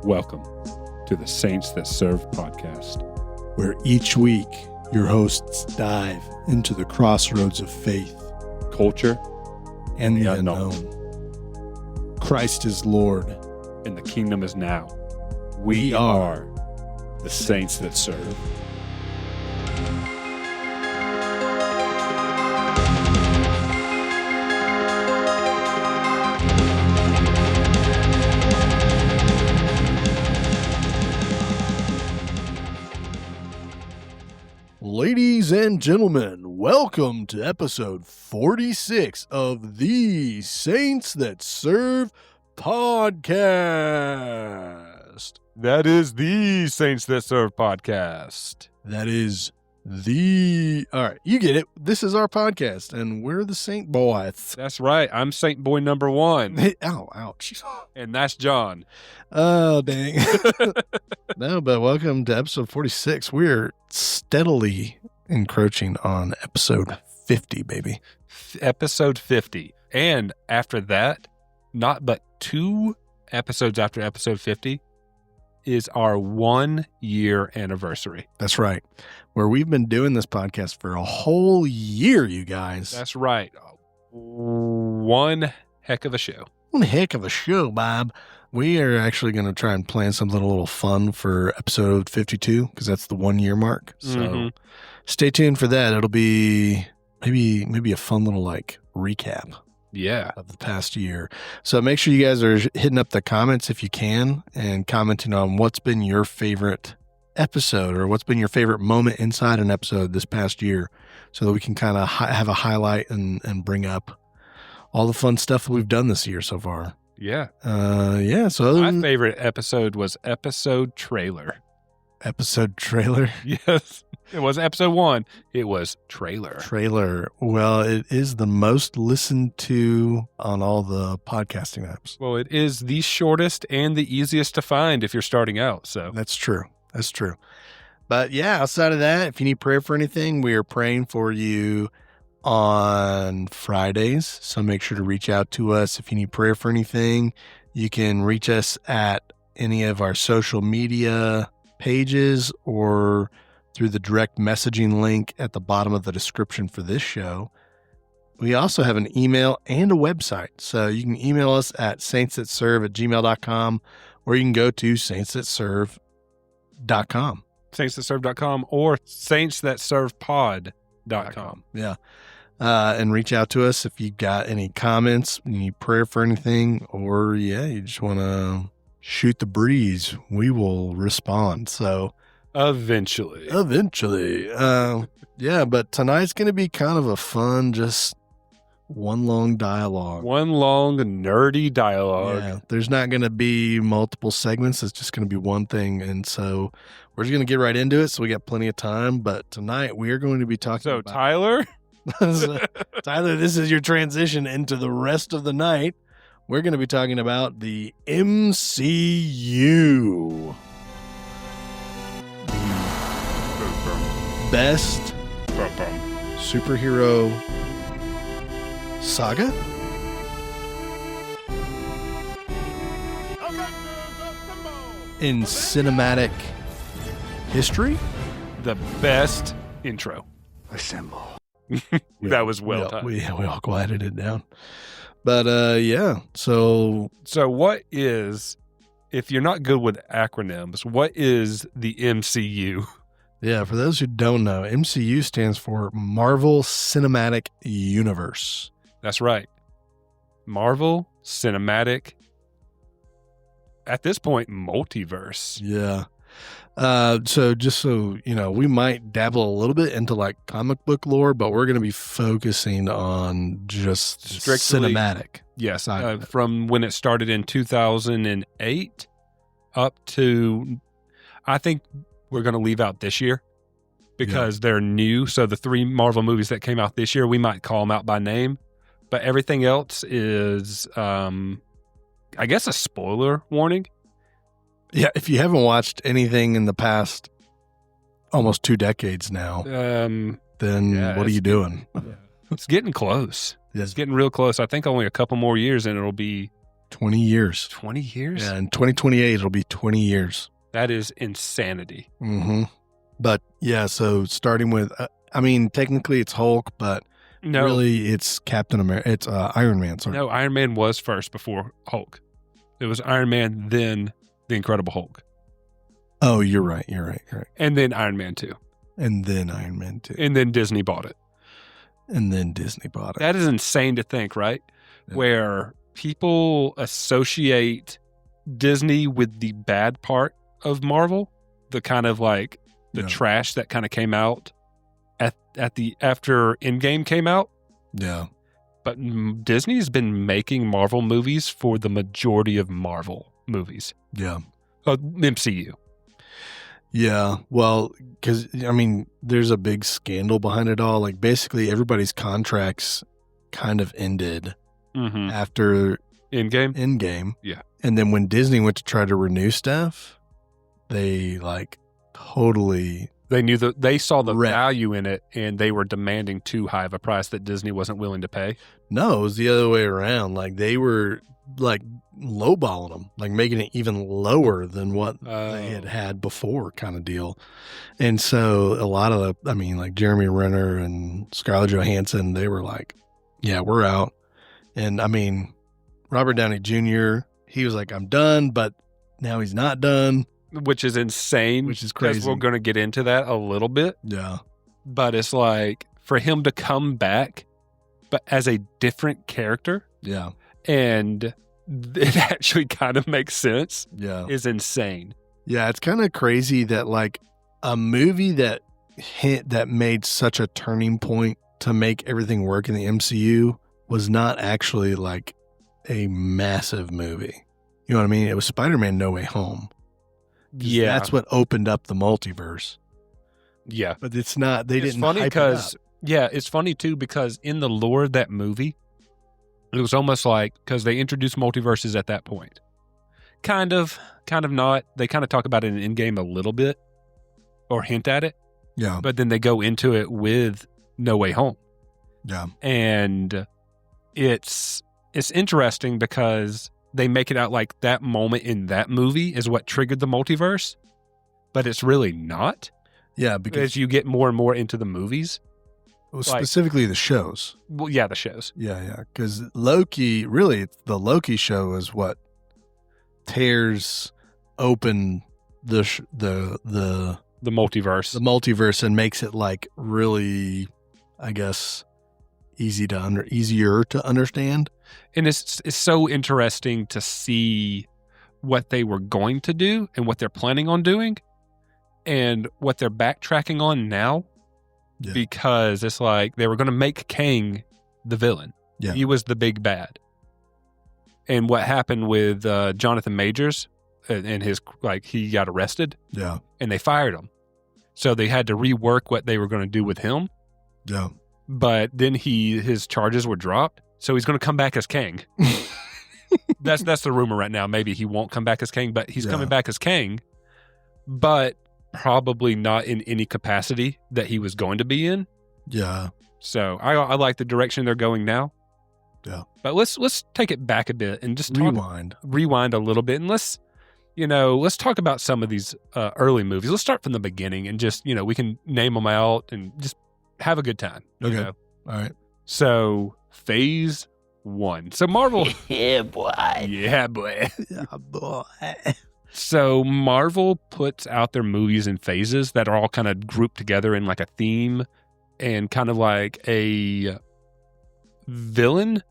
Welcome to the Saints That Serve podcast, where each week your hosts dive into the crossroads of faith, culture, and the unknown. Christ is Lord, and the kingdom is now. We are the Saints That Serve. Ladies and gentlemen, welcome to episode 46 of the Saints That Serve podcast. That is the Saints That Serve podcast. All right, you get it. This is our podcast, and we're the Saint Boys. That's right. I'm Saint Boy number one. Ow, ouch. And that's John. Oh, dang. No, but welcome to episode 46. We're steadily encroaching on episode 50, baby. Episode 50. And after that, not but 2 episodes after episode 50 is our 1-year anniversary. That's right. Where we've been doing this podcast for a whole year, you guys. That's right. One heck of a show. One heck of a show, Bob. We are actually going to try and plan something a little fun for episode 52 because that's the 1-year mark. So stay tuned for that. It'll be maybe a fun little recap. Yeah. Of the past year. So make sure you guys are hitting up the comments if you can and commenting on what's been your favorite episode or what's been your favorite moment inside an episode this past year so that we can kind of have a highlight and bring up all the fun stuff that we've done this year so far. Yeah. So my favorite episode was episode trailer. Episode trailer? Yes. It wasn't episode 1. It was trailer. Well, it is the most listened to on all the podcasting apps. Well, it is the shortest and the easiest to find if you're starting out. So That's true. But yeah, outside of that, if you need prayer for anything, we are praying for you on Fridays. So make sure to reach out to us if you need prayer for anything. You can reach us at any of our social media pages or through the direct messaging link at the bottom of the description for this show. We also have an email and a website. So you can email us at saintsthatserve@gmail.com or you can go to saintsthatserve.com. saintsthatserve.com or saintsthatservepod.com. Yeah. And reach out to us if you've got any comments, you need prayer for anything, or you just want to shoot the breeze. We will respond. So Eventually. But tonight's going to be kind of a fun, just one long dialogue. One long nerdy dialogue. Yeah, there's not going to be multiple segments. It's just going to be one thing. And so we're just going to get right into it. So we got plenty of time. But tonight we are going to be talking about... Tyler? Tyler, this is your transition into the rest of the night. We're going to be talking about the MCU. Best superhero saga? In cinematic history? The best intro. Assemble. That was well done. We all quieted it down. But so what is, if you're not good with acronyms, what is the MCU? Yeah, for those who don't know, MCU stands for Marvel Cinematic Universe. That's right. Marvel Cinematic, at this point, multiverse. Yeah. So just so you know, we might dabble a little bit into comic book lore, but we're going to be focusing on just strictly cinematic. Yes, from when it started in 2008 up to, I think we're going to leave out this year because they're new. So the 3 Marvel movies that came out this year, we might call them out by name, but everything else is, I guess, a spoiler warning. Yeah, if you haven't watched anything in the past almost 2 decades now, then what are you doing? It's getting close. Yes. It's getting real close. I think only a couple more years and it'll be 20 years. 20 years? Yeah, in 2028, it'll be 20 years. That is insanity. Mm-hmm. But yeah, so starting with, technically it's Hulk, but No. really it's Captain America. It's Iron Man. Sorry. No, Iron Man was first before Hulk. It was Iron Man, then the Incredible Hulk. Oh, you're right. And then Iron Man 2. And then Iron Man 2. And then Disney bought it. That is insane to think, right? Yeah. Where people associate Disney with the bad part of Marvel, the kind of like the trash that kind of came out after Endgame came out. Yeah. But Disney's been making Marvel movies for the majority of Marvel movies. Yeah. MCU. Yeah. Well, because, there's a big scandal behind it all. Like, basically, everybody's contracts kind of ended after Endgame. Yeah. And then when Disney went to try to renew stuff, they, like, totally... They saw the value in it, and they were demanding too high of a price that Disney wasn't willing to pay. No, it was the other way around. Like, they were, like, lowballing them, like making it even lower than what they had before, kind of deal. And so a lot of like Jeremy Renner and Scarlett Johansson, they were like, yeah, we're out. And Robert Downey Jr., he was like, I'm done, but now he's not done. Which is insane. Which is crazy. We're going to get into that a little bit. Yeah. But it's like, for him to come back, but as a different character. Yeah. And it actually kind of makes sense. Yeah. Is insane. Yeah, it's kind of crazy that like a movie that made such a turning point to make everything work in the MCU was not actually like a massive movie. You know what I mean? It was Spider-Man No Way Home. Yeah. That's what opened up the multiverse. Yeah. But it's not, they didn't funny hype it up. Yeah, it's funny too, because in the lore of that movie, it was almost like, because they introduced multiverses at that point. Kind of not. They kind of talk about it in Endgame a little bit, or hint at it. Yeah. But then they go into it with No Way Home. Yeah. And it's interesting because they make it out like that moment in that movie is what triggered the multiverse, but it's really not. Yeah, because as you get more and more into the movies. Well, specifically the shows. Well, yeah, the shows. Yeah. Because Loki, really, the Loki show is what tears open the multiverse. The multiverse and makes it like really, I guess, easier to understand. And it's so interesting to see what they were going to do and what they're planning on doing and what they're backtracking on now. Yeah. Because it's like they were going to make Kang the villain. Yeah. He was the big bad. And what happened with Jonathan Majors and his, like, he got arrested. Yeah. And they fired him. So they had to rework what they were going to do with him. Yeah. But then his charges were dropped. So he's going to come back as Kang. That's the rumor right now. Maybe he won't come back as Kang, but he's coming back as Kang. But probably not in any capacity that he was going to be in. Yeah. So I like the direction they're going now. Yeah. But let's take it back a bit and just rewind a little bit, and let's talk about some of these early movies. Let's start from the beginning and just, we can name them out and just have a good time. Okay. All right. So Phase 1. So Marvel. Yeah, boy. Yeah, boy. Yeah, boy. So Marvel puts out their movies in phases that are all kind of grouped together in like a theme and kind of like a villain.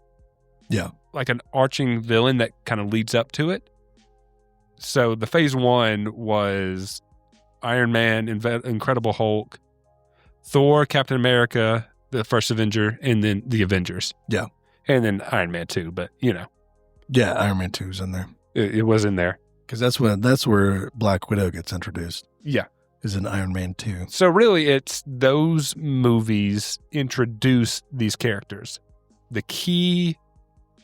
Yeah. Like an arching villain that kind of leads up to it. So the Phase 1 was Iron Man, Incredible Hulk, Thor, Captain America, the first Avenger, and then the Avengers. Yeah. And then Iron Man 2, but Yeah, Iron Man 2 is in there. It was in there. Because that's where Black Widow gets introduced. Yeah. Is in Iron Man 2. So really, it's those movies introduce these characters. The key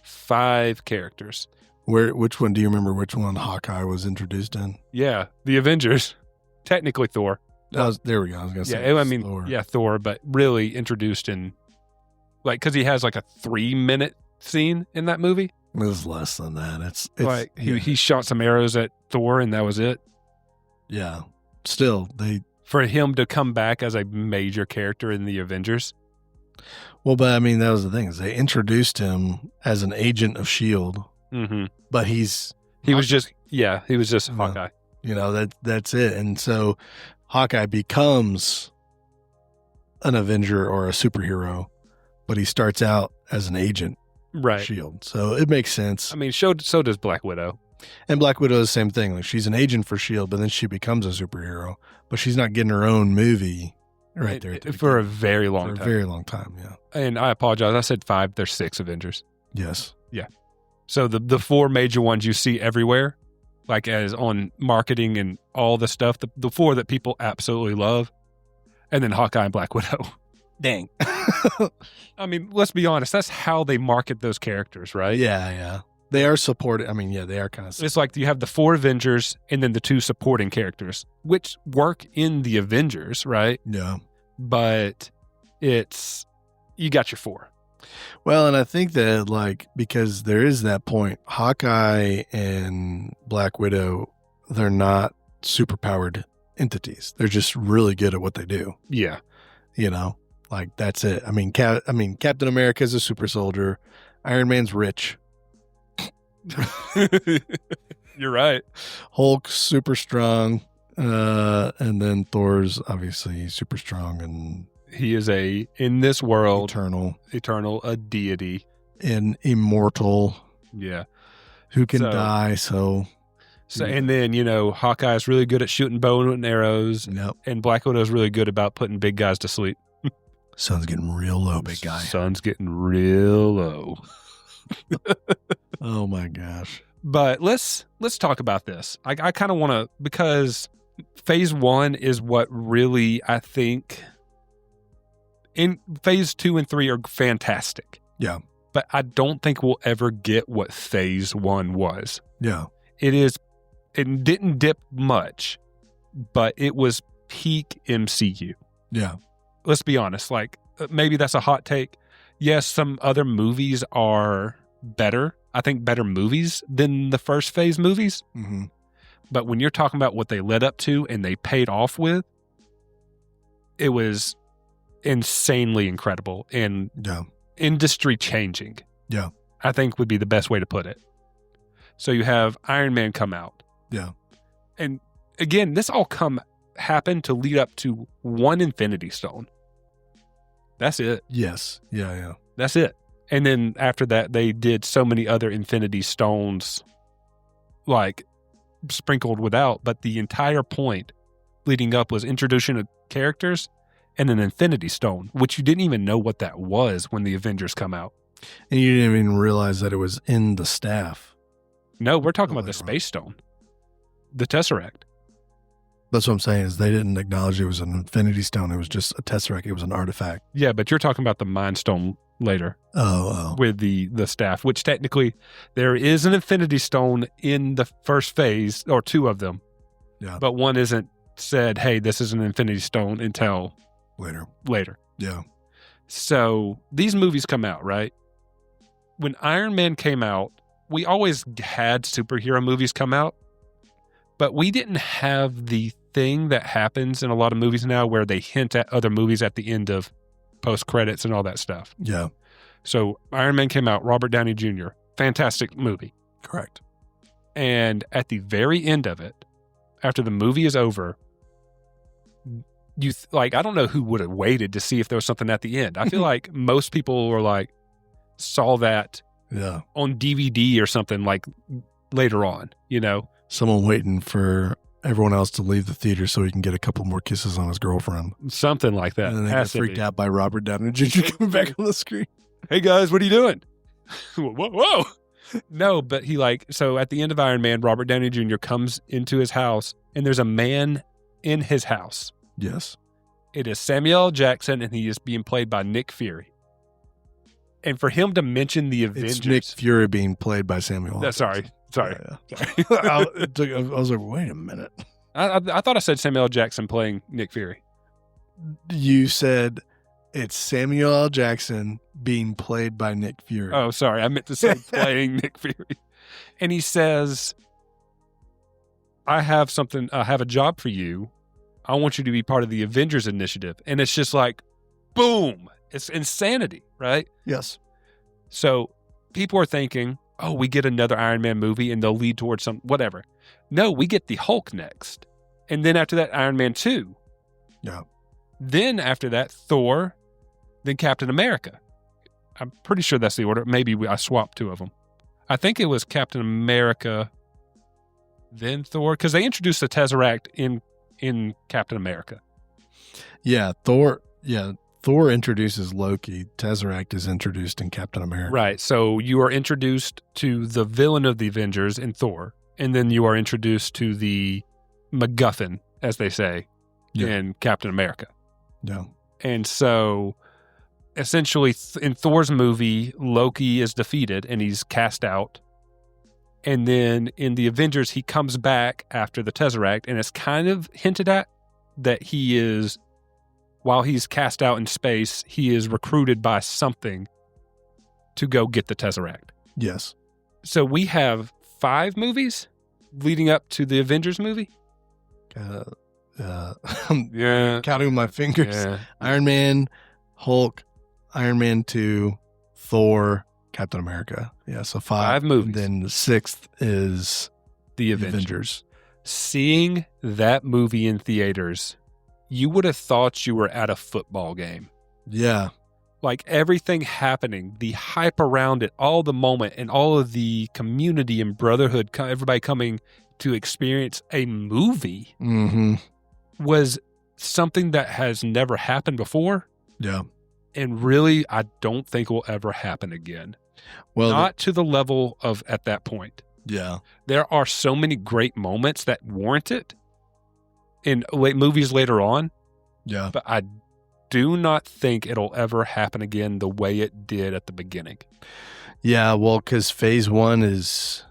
5 characters. Which one do you remember? Which one Hawkeye was introduced in? Yeah, the Avengers. Technically Thor. There we go. I was going to say. Yeah, Thor. Thor, but really introduced in, like, because he has like a 3-minute scene in that movie. It was less than that. It's like he shot some arrows at Thor and that was it. Yeah. Still, for him to come back as a major character in the Avengers. Well, but I mean, that was the thing is they introduced him as an agent of S.H.I.E.L.D., but he was just Hawkeye. You know, that's it. And so Hawkeye becomes an Avenger or a superhero, but he starts out as an agent right. of S.H.I.E.L.D. So it makes sense. I mean, so does Black Widow. And Black Widow is the same thing. Like she's an agent for S.H.I.E.L.D., but then she becomes a superhero, but she's not getting her own movie right there. For a very long time. For a very long time, yeah. And I apologize. I said 5. There's 6 Avengers. Yes. Yeah. So the 4 major ones you see everywhere, like as on marketing and all the stuff, the 4 that people absolutely love, and then Hawkeye and Black Widow. Dang. I mean, let's be honest. That's how they market those characters, right? Yeah, yeah. They are supported. I mean, yeah, they are kind of. It's like you have the 4 Avengers and then the 2 supporting characters, which work in the Avengers, right? Yeah. But you got your 4. Well, and I think that like, because there is that point, Hawkeye and Black Widow, they're not superpowered entities. They're just really good at what they do. Yeah. You know, like that's it. I mean, Captain America is a super soldier. Iron Man's rich. You're right. Hulk's super strong. And then Thor's obviously super strong and he is in this world, eternal, a deity and immortal. Yeah. Who can die. So, and then, you know, Hawkeye is really good at shooting bow and arrows. Yep. And Black Widow is really good about putting big guys to sleep. Sun's getting real low, big guy. Sun's getting real low. Oh my gosh. But let's talk about this. I kind of want to, because phase 1 is what really, I think, in phase 2 and 3 are fantastic. Yeah. But I don't think we'll ever get what phase 1 was. Yeah. It didn't dip much, but it was peak MCU. Yeah. Let's be honest. Like, maybe that's a hot take. Yes, some other movies are better. I think better movies than the first phase movies. Mm-hmm. But when you're talking about what they led up to and they paid off with, it was insanely incredible and industry changing. Yeah. I think would be the best way to put it. So you have Iron Man come out. Yeah. And again, this all happened to lead up to one Infinity Stone. That's it. Yes. Yeah, yeah. That's it. And then after that, they did so many other Infinity Stones, like sprinkled without. But the entire point leading up was introduction of characters and an Infinity Stone, which you didn't even know what that was when the Avengers come out. And you didn't even realize that it was in the staff. No, we're talking about the Space Stone, the Tesseract. That's what I'm saying is they didn't acknowledge it was an Infinity Stone. It was just a Tesseract. It was an artifact. Yeah, but you're talking about the Mind Stone later. Oh. With the staff, which technically there is an Infinity Stone in the first phase, or 2 of them. Yeah. But one isn't said, hey, this is an Infinity Stone until later. Yeah. So these movies come out, right? When Iron Man came out, we always had superhero movies come out, but we didn't have the thing that happens in a lot of movies now where they hint at other movies at the end of post credits and all that stuff. Yeah. So Iron Man came out, Robert Downey Jr., fantastic movie. Correct. And at the very end of it, after the movie is over, I don't know who would have waited to see if there was something at the end. I feel like most people were like, saw that on DVD or something like later on, you know? Someone waiting for everyone else to leave the theater so he can get a couple more kisses on his girlfriend. Something like that. And then they got freaked out by Robert Downey Jr. coming back on the screen. Hey guys, what are you doing? Whoa. No, but so at the end of Iron Man, Robert Downey Jr. comes into his house and there's a man in his house. Yes. It is Samuel L. Jackson and he is being played by Nick Fury. And for him to mention the Avengers. It's Nick Fury being played by Samuel L. Jackson. Sorry. I was like, wait a minute. I thought I said Samuel L. Jackson playing Nick Fury. You said It's Samuel L. Jackson being played by Nick Fury. Oh, sorry. I meant to say playing Nick Fury. And he says, I have a job for you. I want you to be part of the Avengers initiative. And it's just like, boom. It's insanity, right? Yes. So people are thinking, oh, we get another Iron Man movie and they'll lead towards whatever. No, we get the Hulk next. And then after that, Iron Man 2. Yeah. Then after that, Thor, then Captain America. I'm pretty sure that's the order. Maybe I swapped two of them. I think it was Captain America, then Thor, because they introduced the Tesseract in Captain America. Yeah, Thor introduces Loki. Tesseract is introduced in Captain America. Right. So you are introduced to the villain of the Avengers in Thor, and then you are introduced to the MacGuffin, as they say, in Captain America. Yeah. And so essentially in Thor's movie, Loki is defeated and he's cast out. And then in the Avengers, he comes back after the Tesseract, and it's kind of hinted at that he is, while he's cast out in space, he is recruited by something to go get the Tesseract. Yes. So we have 5 movies leading up to the Avengers movie. Yeah. Counting with my fingers. Yeah. Iron Man, Hulk, Iron Man 2, Thor, Captain America. Yeah, so 5 movies. Then the 6th is The Avengers. Seeing that movie in theaters, you would have thought you were at a football game. Yeah. Like everything happening, the hype around it, all the moment, and all of the community and brotherhood, everybody coming to experience a movie was something that has never happened before. Yeah. And really, I don't think will ever happen again. Well, not to the level of at that point. Yeah. There are so many great moments that warrant it in movies later on. Yeah. But I do not think it'll ever happen again the way it did at the beginning. Yeah, well, because phase 1 is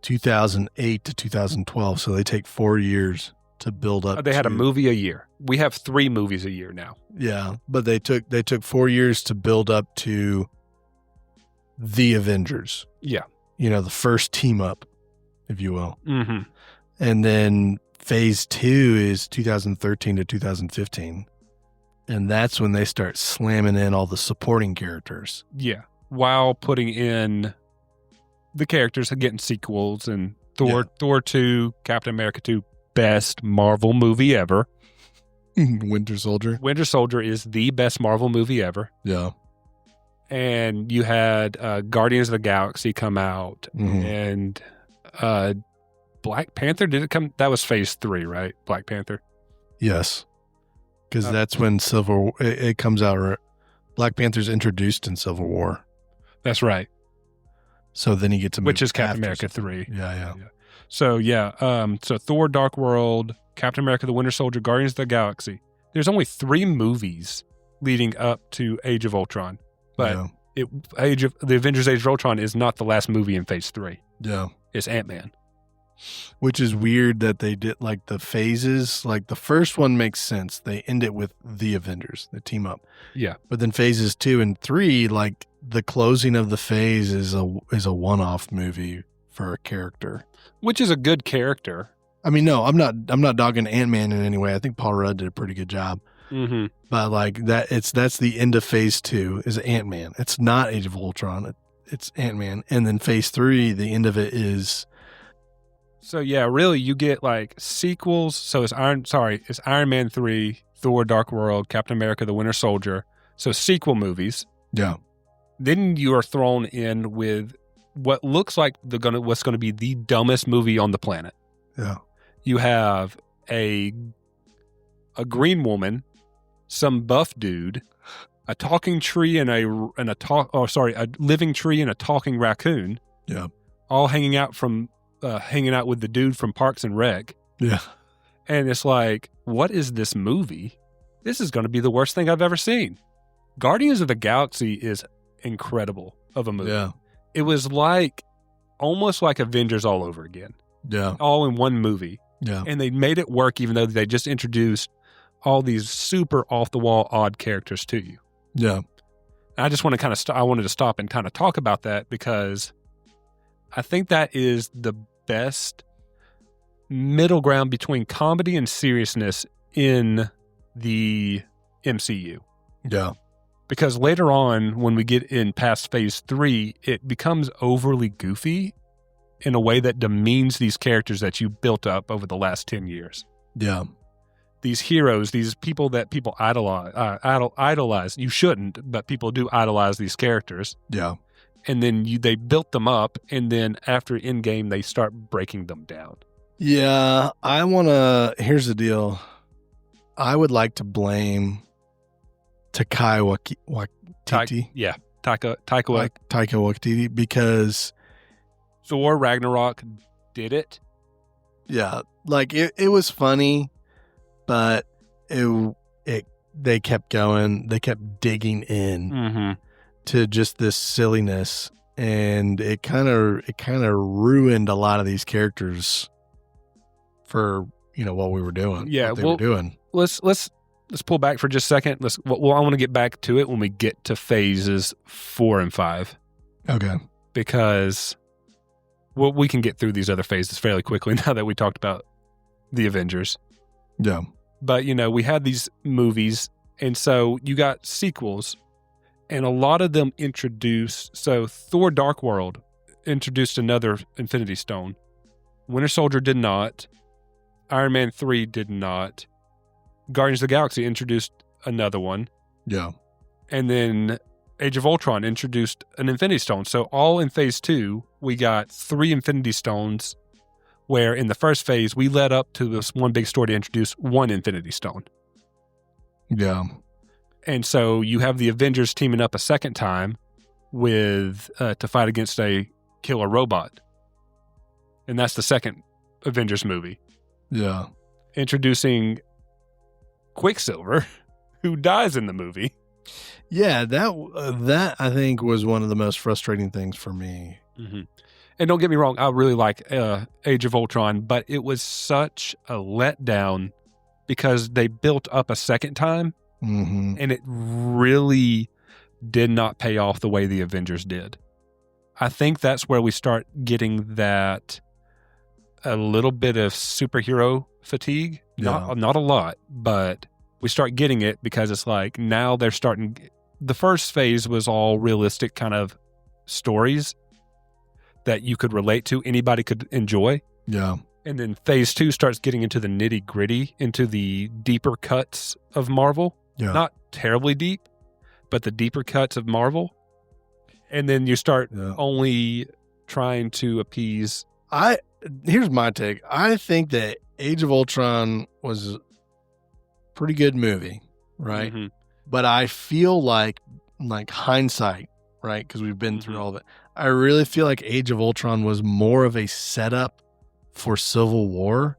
2008 to 2012, so they take 4 years to build up. They had a movie a year. We have 3 movies a year now. Yeah, but they took 4 years to build up to the Avengers. Yeah. You know, the first team up, if you will. Mm-hmm. And then phase 2 is 2013 to 2015. And that's when they start slamming in all the supporting characters. Yeah. While putting in the characters and getting sequels and Thor 2, Captain America 2, best Marvel movie ever. Winter Soldier. Winter Soldier is the best Marvel movie ever. Yeah. And you had Guardians of the Galaxy come out, and Black Panther, did it come? That was phase 3, right? Black Panther? Yes. Because that's when it comes out. Black Panther's introduced in Civil War. That's right. So then he gets a movie. Which is Captain America 3. Yeah. So, so Thor, Dark World, Captain America, the Winter Soldier, Guardians of the Galaxy. There's only 3 movies leading up to Age of Ultron. But the Avengers Age of Ultron is not the last movie in phase 3. Yeah. It's Ant-Man. Which is weird that they did like the phases. Like the first one makes sense. They end it with the Avengers, the team up. Yeah. But then phases 2 and 3, like the closing of the phase is a one-off movie for a character. Which is a good character. I mean, no, I'm not dogging Ant-Man in any way. I think Paul Rudd did a pretty good job. Mm-hmm. But like that's the end of phase 2 is Ant-Man. It's not Age of Ultron. It's Ant-Man. And then phase 3, the end of it is. So yeah, really you get like sequels. So it's Iron Man 3, Thor, Dark World, Captain America, the Winter Soldier. So sequel movies. Yeah. Then you are thrown in with what looks like what's going to be the dumbest movie on the planet. Yeah. You have a green woman, some buff dude, a talking tree a living tree and a talking raccoon. Yeah. All hanging out with the dude from Parks and Rec. Yeah. And it's like, what is this movie? This is going to be the worst thing I've ever seen. Guardians of the Galaxy is incredible of a movie. Yeah. It was almost like Avengers all over again. Yeah. All in one movie. Yeah. And they made it work even though they just introduced all these super off-the-wall odd characters to you. Yeah. I just want to kind of I wanted to stop and kind of talk about that because I think that is the best middle ground between comedy and seriousness in the MCU. Yeah. Because later on, when we get in past phase 3, it becomes overly goofy in a way that demeans these characters that you built up over the last 10 years. Yeah. These heroes, these people that people idolize. You shouldn't, but people do idolize these characters. Yeah. And then they built them up, and then after Endgame, they start breaking them down. Yeah. Here's the deal. I would like to blame Taika Waititi. Taika Waititi, because Thor Ragnarok did it. Yeah, like it was funny, but they kept going. They kept digging in to just this silliness, and it kind of ruined a lot of these characters for what we were doing. Yeah, what they were doing. Let's pull back for just a second. I want to get back to it when we get to phases 4 and 5. Okay. Because we can get through these other phases fairly quickly now that we talked about the Avengers. Yeah. But, we had these movies, and so you got sequels, and a lot of them introduced. So Thor Dark World introduced another Infinity Stone. Winter Soldier did not. Iron Man 3 did not. Guardians of the Galaxy introduced another one. Yeah. And then Age of Ultron introduced an Infinity Stone. So all in phase 2, we got 3 Infinity Stones, where in the first phase, we led up to this one big story to introduce 1 Infinity Stone. Yeah. And so you have the Avengers teaming up a second time with to fight against a killer robot. And that's the second Avengers movie. Yeah. Introducing Quicksilver, who dies in the movie. Yeah, that I think was one of the most frustrating things for me. Mm-hmm. And don't get me wrong, I really like Age of Ultron, but it was such a letdown because they built up a second time, and it really did not pay off the way the Avengers did. I think that's where we start getting that a little bit of superhero fatigue. Yeah. Not a lot, but we start getting it because it's like now they're starting. The first phase was all realistic kind of stories that you could relate to, anybody could enjoy. Yeah. And then phase 2 starts getting into the nitty gritty, into the deeper cuts of Marvel. Yeah. Not terribly deep, but the deeper cuts of Marvel. And then you start only trying to appease. Here's my take. I think that Age of Ultron was a pretty good movie, right? Mm-hmm. But I feel like hindsight, right? Because we've been through all of it. I really feel like Age of Ultron was more of a setup for Civil War.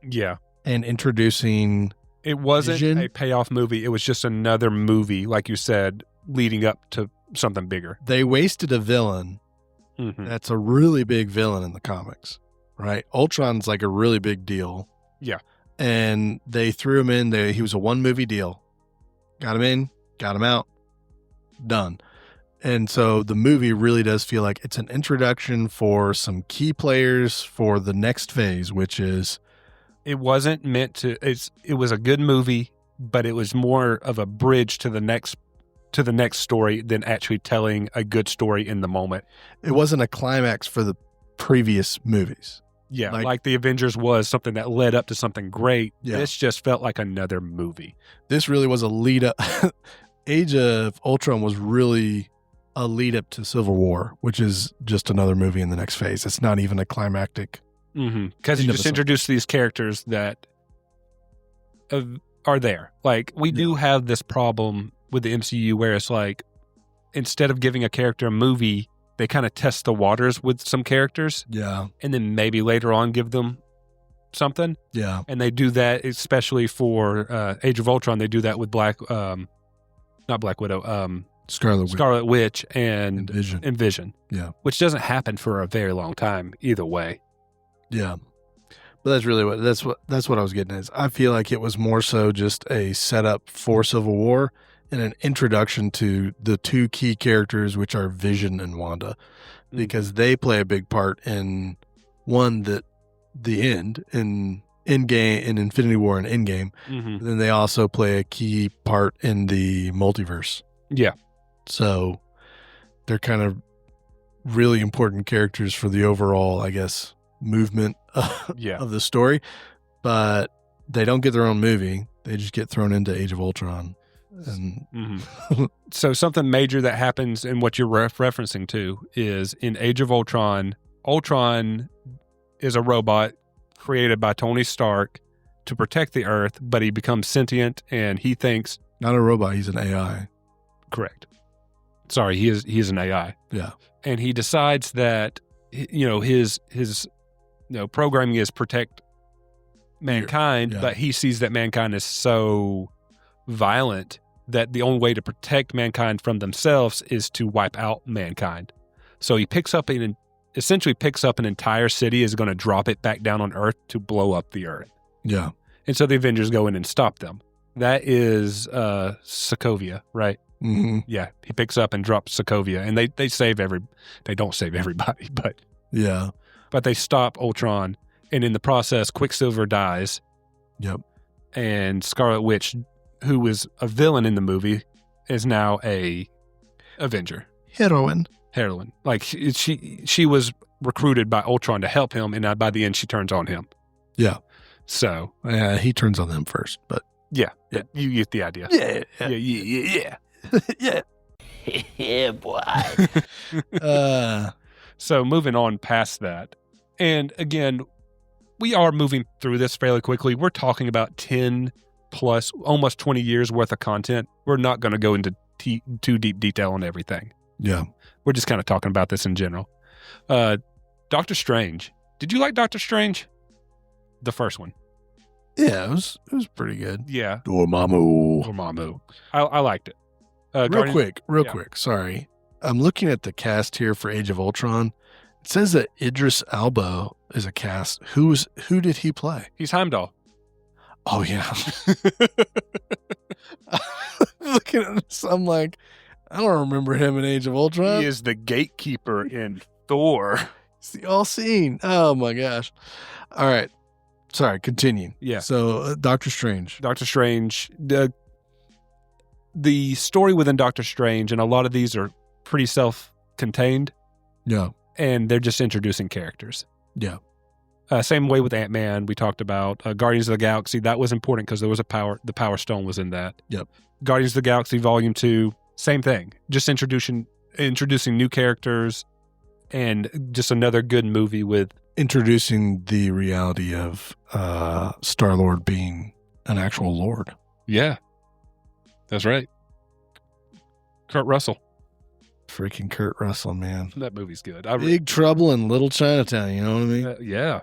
Yeah. And introducing It wasn't Vision. a payoff movie. It was just another movie, like you said, leading up to something bigger. They wasted a villain. That's a really big villain in the comics, right? Ultron's like a really big deal. Yeah. And they threw him in. He was a 1-movie deal. Got him in, got him out, done. And so the movie really does feel like it's an introduction for some key players for the next phase, which is... It wasn't meant to... It was a good movie, but it was more of a bridge to the next story than actually telling a good story in the moment. It wasn't a climax for the previous movies. Yeah, like the Avengers was something that led up to something great. Yeah. This just felt like another movie. This really was a lead up. Age of Ultron was really a lead up to Civil War, which is just another movie in the next phase. It's not even a climactic. Because you just introduced these characters that are there. Like, we do have this problem with the MCU where it's like, instead of giving a character a movie, they kind of test the waters with some characters. Yeah. And then maybe later on give them something. Yeah. And they do that, especially for Age of Ultron, they do that with not Black Widow, Scarlet Witch and Vision. Yeah. Which doesn't happen for a very long time either way. Yeah. But that's really that's what I was getting at. I feel like it was more so just a setup for Civil War and an introduction to the two key characters, which are Vision and Wanda, because they play a big part in the end in Endgame, in Infinity War and Endgame. Mm-hmm. Then they also play a key part in the multiverse. Yeah. So they're kind of really important characters for the overall, I guess, movement of the story. But they don't get their own movie. They just get thrown into Age of Ultron. And So something major that happens in what you're referencing to is in Age of Ultron, Ultron is a robot created by Tony Stark to protect the Earth, but he becomes sentient and he thinks... Not a robot, he's an AI. Correct. Sorry, he is an AI. Yeah. And he decides that, his programming is protect mankind, but he sees that mankind is so violent that the only way to protect mankind from themselves is to wipe out mankind. So he essentially picks up an entire city, is going to drop it back down on Earth to blow up the Earth. Yeah. And so the Avengers go in and stop them. That is Sokovia, right? Mm-hmm. Yeah, he picks up and drops Sokovia, and they don't save everybody, but yeah, but they stop Ultron, and in the process, Quicksilver dies. Yep. And Scarlet Witch, who was a villain in the movie, is now a Avenger. Heroine. Like she was recruited by Ultron to help him, and by the end, she turns on him. Yeah. So he turns on them first, but yeah, you get the idea. Yeah. Yeah. Yeah, boy. So moving on past that, and again, we are moving through this fairly quickly. We're talking about 10 plus, almost 20 years worth of content. We're not going to go into too deep detail on everything. Yeah. We're just kind of talking about this in general. Doctor Strange. Did you like Doctor Strange? The first one. Yeah, it was pretty good. Yeah. Dormammu. I liked it. Real quick. Sorry. I'm looking at the cast here for Age of Ultron. It says that Idris Elba is a cast. Who did he play? He's Heimdall. Oh, yeah. Looking at this, I'm like, I don't remember him in Age of Ultron. He is the gatekeeper in Thor. It's the all-seeing. Oh, my gosh. All right. Sorry, continue. Yeah. So, Doctor Strange. Doctor Strange. The story within Doctor Strange, and a lot of these are pretty self-contained. Yeah. And they're just introducing characters. Yeah. Same way with Ant-Man, we talked about. Guardians of the Galaxy, that was important because there was the Power Stone was in that. Yep. Guardians of the Galaxy Volume 2, same thing. Just introducing new characters and just another good movie with... Introducing the reality of Star-Lord being an actual Lord. Yeah. That's right. Kurt Russell. Freaking Kurt Russell, man. That movie's good. Big Trouble in Little Chinatown, you know what I mean? Yeah.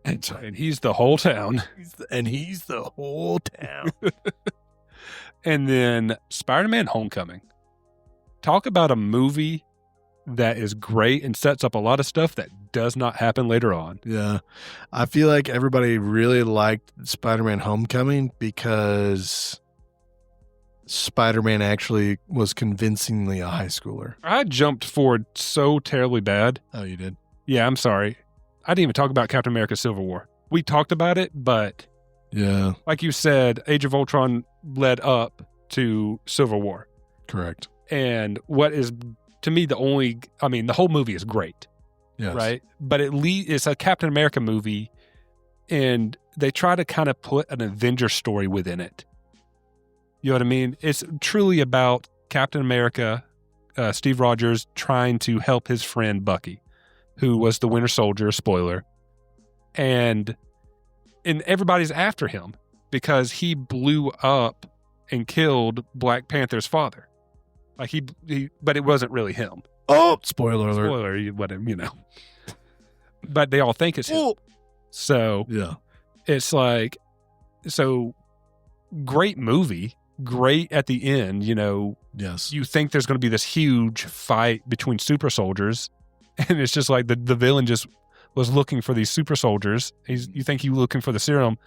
And he's the whole town. He's the whole town. And then Spider-Man Homecoming. Talk about a movie that is great and sets up a lot of stuff that does not happen later on. Yeah. I feel like everybody really liked Spider-Man Homecoming because Spider-Man actually was convincingly a high schooler. I jumped forward so terribly bad. Oh, you did? Yeah, I'm sorry. I didn't even talk about Captain America Civil War. We talked about it, but yeah, like you said, Age of Ultron led up to Civil War. Correct. And what is, to me, the whole movie is great. Yes. Right? But it's a Captain America movie, and they try to kind of put an Avenger story within it. You know what I mean? It's truly about Captain America, Steve Rogers, trying to help his friend Bucky, who was the Winter Soldier, spoiler. And everybody's after him because he blew up and killed Black Panther's father. Like but it wasn't really him. Oh, spoiler alert. Spoiler, whatever, But they all think it's him. Oh. So yeah, it's like, great movie. Great at the end, Yes. You think there's going to be this huge fight between super soldiers, and it's just like the villain just was looking for these super soldiers. You think he was looking for the serum.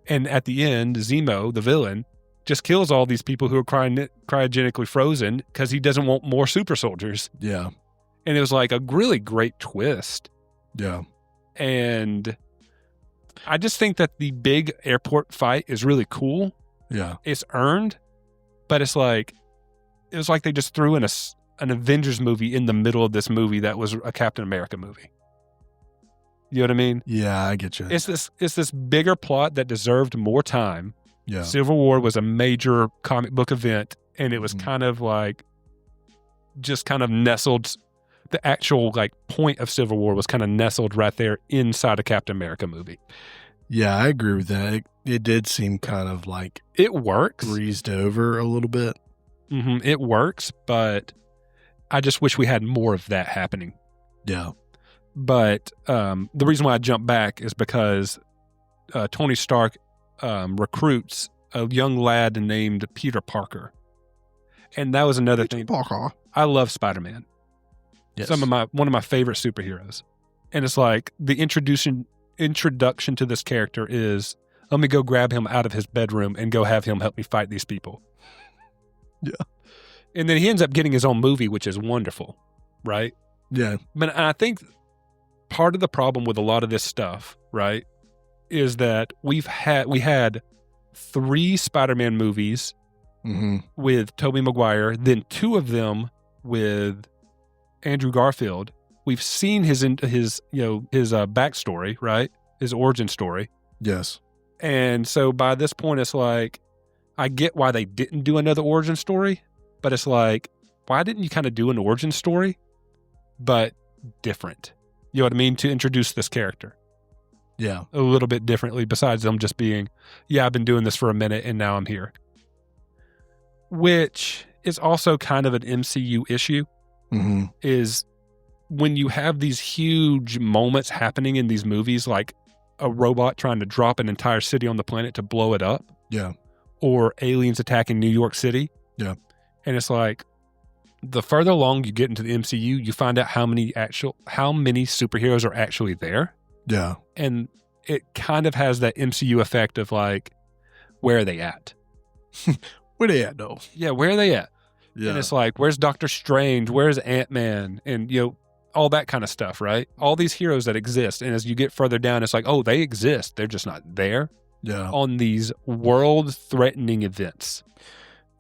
And at the end, Zemo, the villain, just kills all these people who are cryogenically frozen because he doesn't want more super soldiers. Yeah. And it was like a really great twist. Yeah. And I just think that the big airport fight is really cool. Yeah. It's earned, but it was like they just threw in an Avengers movie in the middle of this movie that was a Captain America movie. You know what I mean? Yeah, I get you. It's this bigger plot that deserved more time. Yeah. Civil War was a major comic book event, and it was kind of like just kind of nestled. The actual like point of Civil War was kind of nestled right there inside a Captain America movie. Yeah, I agree with that. It did seem kind of like it works, breezed over a little bit. Mm-hmm, it works, but I just wish we had more of that happening. Yeah. But the reason why I jumped back is because Tony Stark recruits a young lad named Peter Parker, and that was another thing. Parker. I love Spider-Man. Yes. One of my favorite superheroes, and it's like the introduction to this character is let me go grab him out of his bedroom and go have him help me fight these people. Yeah, and then he ends up getting his own movie, which is wonderful, right? Yeah, but I think part of the problem with a lot of this stuff, right, is that we had 3 Spider-Man movies with Tobey Maguire, then 2 of them with Andrew Garfield. We've seen his backstory, right? His origin story. Yes. And so by this point, it's like, I get why they didn't do another origin story, but it's like, why didn't you kind of do an origin story, but different? You know what I mean? To introduce this character. Yeah. A little bit differently, besides them just being, yeah, I've been doing this for a minute and now I'm here. Which is also kind of an MCU issue. Is when you have these huge moments happening in these movies, like a robot trying to drop an entire city on the planet to blow it up. Yeah. Or aliens attacking New York City. Yeah. And it's like, the further along you get into the MCU, you find out how many superheroes are actually there. Yeah. And it kind of has that MCU effect of like, where are they at? Where they at though? Yeah, where are they at? Yeah. And it's like, where's Doctor Strange? Where's Ant-Man? And, all that kind of stuff, right? All these heroes that exist. And as you get further down, it's like, oh, they exist. They're just not there. Yeah. On these world-threatening events.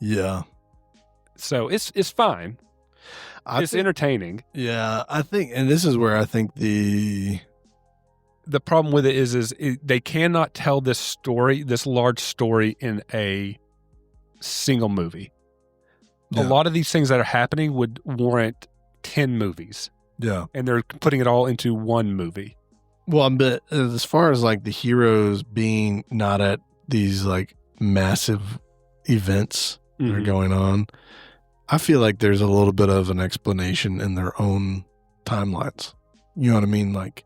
Yeah. So it's fine. It's entertaining. Yeah, I think, and this is where I think the problem with it is they cannot tell this large story in a single movie. Yeah. A lot of these things that are happening would warrant 10 movies. Yeah. And they're putting it all into one movie. Well, but as far as like the heroes being not at these like massive events that are going on, I feel like there's a little bit of an explanation in their own timelines. You know what I mean? Like,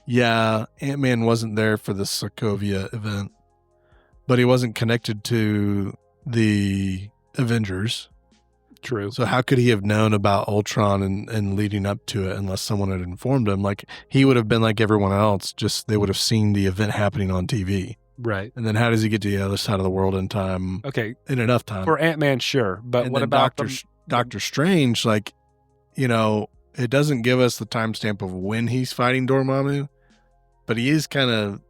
yeah, Ant-Man wasn't there for the Sokovia event, but he wasn't connected to the Avengers. True. So how could he have known about Ultron and leading up to it unless someone had informed him? Like, he would have been like everyone else, just they would have seen the event happening on TV. Right. And then how does he get to the other side of the world in time? Okay. In enough time. For Ant-Man, sure. But and what about Doctor Strange? Like, it doesn't give us the timestamp of when he's fighting Dormammu, but he is kind of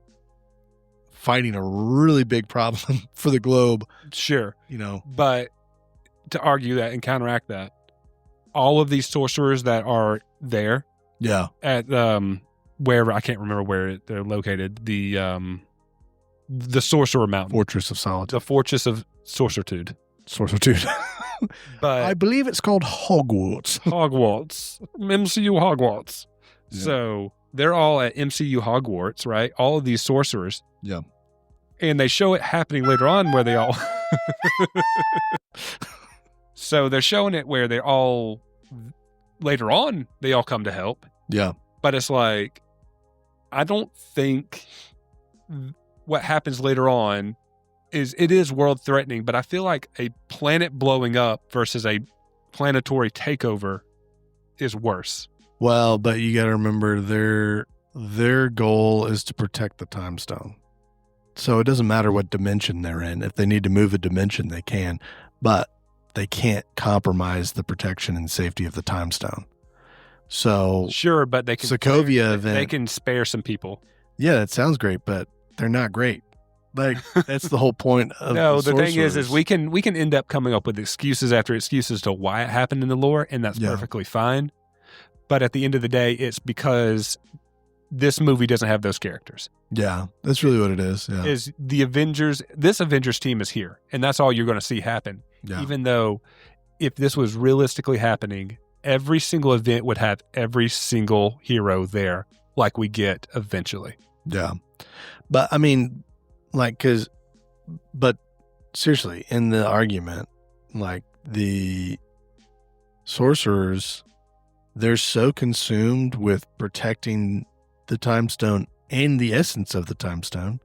fighting a really big problem for the globe. Sure. But to argue that and counteract that, all of these sorcerers that are there, yeah, at wherever, I can't remember where they're located, the Sorcerer Mountain, Fortress of Solitude, the Fortress of Sorceritude. But I believe it's called Hogwarts. MCU Hogwarts. Yeah. So they're all at MCU Hogwarts, right? All of these sorcerers. Yeah. And they show it happening later on where they all... So they're showing it where they're all... Later on, they all come to help. Yeah. But it's like, I don't think what happens later on is world threatening, but I feel like a planet blowing up versus a planetary takeover is worse. Well, but you got to remember their goal is to protect the time stone. So it doesn't matter what dimension they're in. If they need to move a dimension, they can, but they can't compromise the protection and safety of the time stone. So Sure, but they can Sokovia event, they can spare some people. yeah, that sounds great, but they're not great. Like that's the whole point of No, the thing sorcerers. is we can end up coming up with excuses after excuses to why it happened in the lore, and that's perfectly fine. But at the end of the day, it's because this movie doesn't have those characters. Yeah, that's really what it is. Yeah. Is the Avengers, this Avengers team is here, and that's all you're going to see happen. Yeah. Even though if this was realistically happening, every single event would have every single hero there, like we get eventually. Yeah. But I mean, like, but seriously, in the argument, like the sorcerers, they're so consumed with protecting the time stone and the essence of the time stone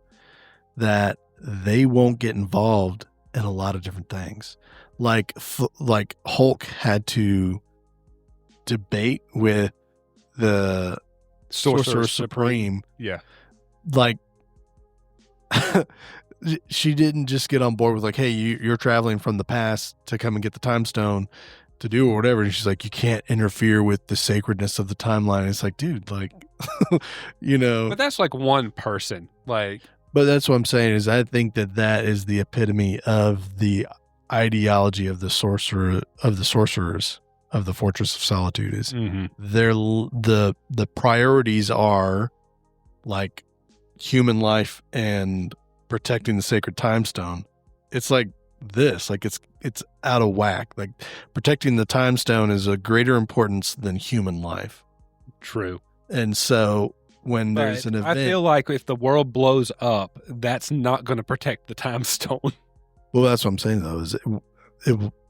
that they won't get involved in a lot of different things. Like Hulk had to debate with the Sorcerer Supreme. Yeah. Like, she didn't just get on board with like, hey, you're traveling from the past to come and get the time stone to do or whatever. And she's like, you can't interfere with the sacredness of the timeline. It's like, dude, like, But that's like one person. Like, but that's what I'm saying is I think that is the epitome of the ideology of the sorcerers of the Fortress of Solitude is they're the priorities are like human life and protecting the sacred time stone. It's like this, like it's out of whack. Like protecting the time stone is a greater importance than human life. True. And so when there's an event, I feel like if the world blows up, that's not going to protect the time stone. Well, that's what I'm saying though, is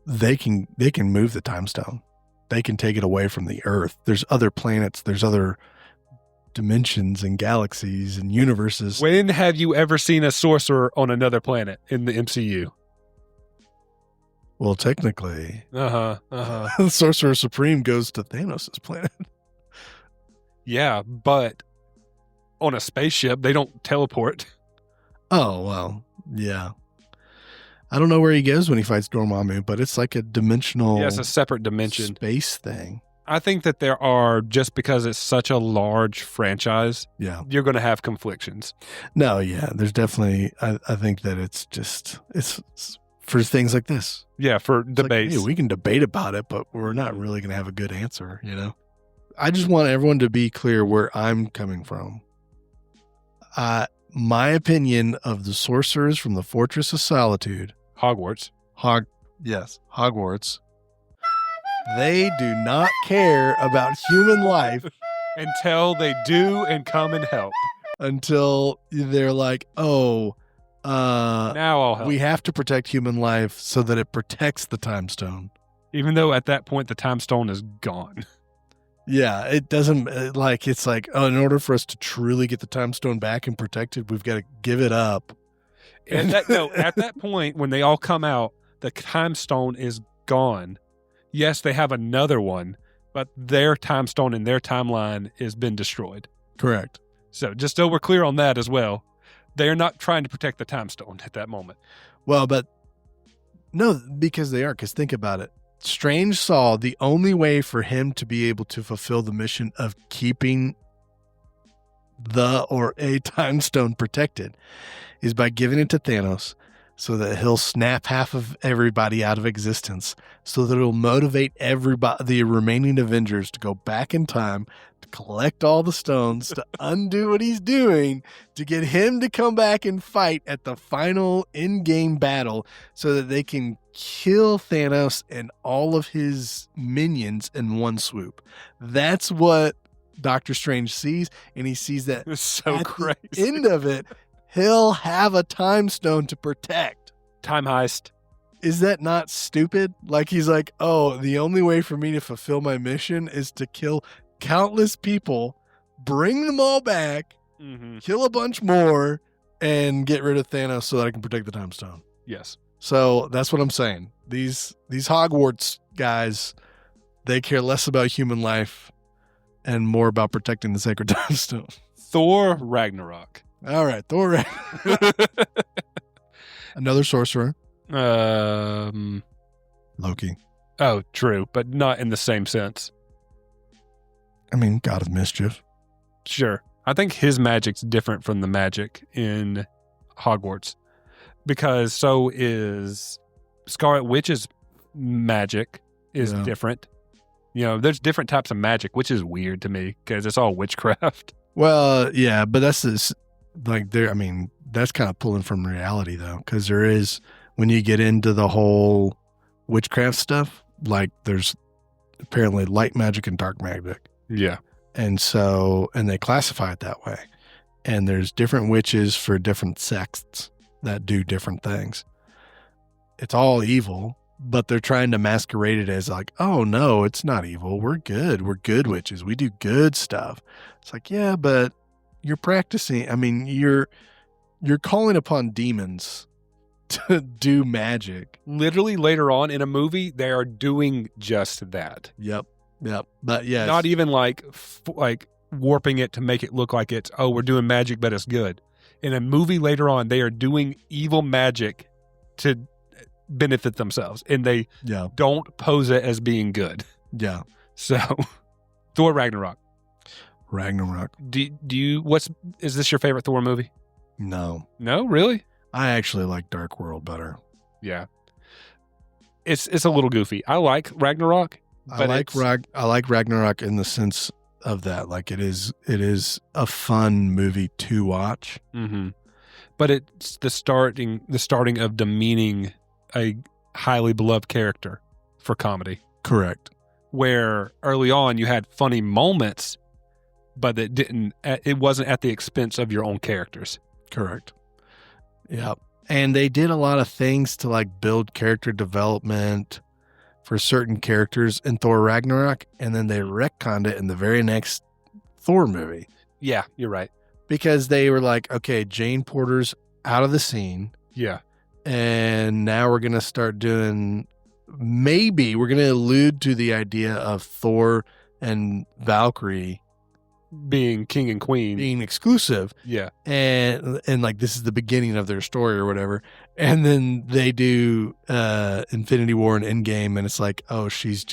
they can move the time stone. They can take it away from the earth. There's other planets, there's other dimensions and galaxies and universes. When have you ever seen a sorcerer on another planet in the MCU? Well, technically, the Sorcerer Supreme goes to Thanos' planet. Yeah, but on a spaceship, they don't teleport. Oh, well, yeah. I don't know where he goes when he fights Dormammu, but it's like a dimensional... Yeah, it's a separate dimension. Space thing. I think that there are, just because it's such a large franchise, you're going to have conflictions. No, yeah, there's definitely... I think that it's for things like this. Yeah, for It's debates. Like, hey, we can debate about it, but we're not really going to have a good answer, I just want everyone to be clear where I'm coming from. My opinion of the sorcerers from the Fortress of Solitude... Hogwarts. Hogwarts. They do not care about human life until they do and come and help. Until they're like, now I'll help. We have to protect human life so that it protects the time stone. Even though at that point the time stone is gone. Yeah, it doesn't it's like, in order for us to truly get the time stone back and protect it, we've got to give it up. And at that point, when they all come out, the time stone is gone. Yes, they have another one, but their time stone in their timeline has been destroyed. Correct. So just so we're clear on that as well, they're not trying to protect the time stone at that moment. Well, but no, because they are. Because think about it. Strange saw the only way for him to be able to fulfill the mission of keeping a time stone protected is by giving it to Thanos so that he'll snap half of everybody out of existence, so that it'll motivate the remaining Avengers to go back in time to collect all the stones, to undo what he's doing, to get him to come back and fight at the final Endgame battle so that they can kill Thanos and all of his minions in one swoop. That's what Doctor Strange sees, and he sees that it's so crazy. The end of it, he'll have a time stone to protect. Time heist. Is that not stupid? Like, he's like, the only way for me to fulfill my mission is to kill countless people, bring them all back, kill a bunch more, and get rid of Thanos so that I can protect the time stone. Yes. So that's what I'm saying. These Hogwarts guys, they care less about human life and more about protecting the sacred time stone. Thor Ragnarok. All right, Thor. Another sorcerer. Loki. Oh, true, but not in the same sense. I mean, God of Mischief. Sure. I think his magic's different from the magic in Hogwarts because so is Scarlet Witch's magic is different. You know, there's different types of magic, which is weird to me because it's all witchcraft. Well, yeah, but that's this, like there. I mean, that's kind of pulling from reality though, because there is when you get into the whole witchcraft stuff, like there's apparently light magic and dark magic. Yeah. And so, and they classify it that way. And there's different witches for different sects that do different things. It's all evil, but they're trying to masquerade it as like, oh no, it's not evil. We're good. We're good witches. We do good stuff. It's like, yeah, but you're practicing. I mean, you're calling upon demons to do magic. Literally later on in a movie, they are doing just that. Yep. But yeah, not even like warping it to make it look like it's, oh, we're doing magic, but it's good. In a movie later on, they are doing evil magic to benefit themselves, and they don't pose it as being good. Yeah. So, Thor Ragnarok. Do is this your favorite Thor movie? No, really? I actually like Dark World better. Yeah. It's a little goofy. I like Ragnarok. But I like Ragnarok in the sense of that, like it is a fun movie to watch. Mm-hmm. But it's the starting of demeaning a highly beloved character for comedy. Correct. Where early on you had funny moments, but it wasn't at the expense of your own characters. Correct. Yep. And they did a lot of things to like build character development for certain characters in Thor Ragnarok, and then they retconned it in the very next Thor movie. Yeah, you're right. Because they were like, okay, Jane Porter's out of the scene. Yeah. And now we're going to start doing, maybe we're going to allude to the idea of Thor and Valkyrie being king and queen, being exclusive. Yeah. And like this is the beginning of their story or whatever. And then they do Infinity War and Endgame, and it's like, oh, she's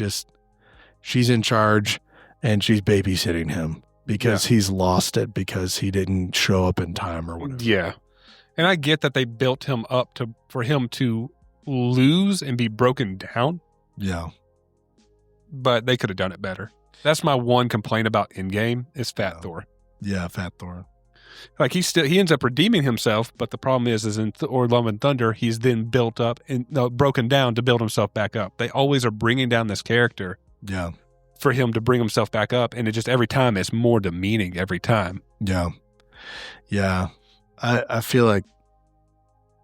in charge and she's babysitting him because he's lost it because he didn't show up in time or whatever. Yeah. And I get that they built him up for him to lose and be broken down. Yeah. But they could have done it better. That's my one complaint about Endgame is Fat Thor. Yeah, Fat Thor. Like he ends up redeeming himself, but the problem is in Thor: Love and Thunder, he's then built up and broken down to build himself back up. They always are bringing down this character. Yeah. For him to bring himself back up, and it just every time it's more demeaning every time. Yeah. Yeah. I feel like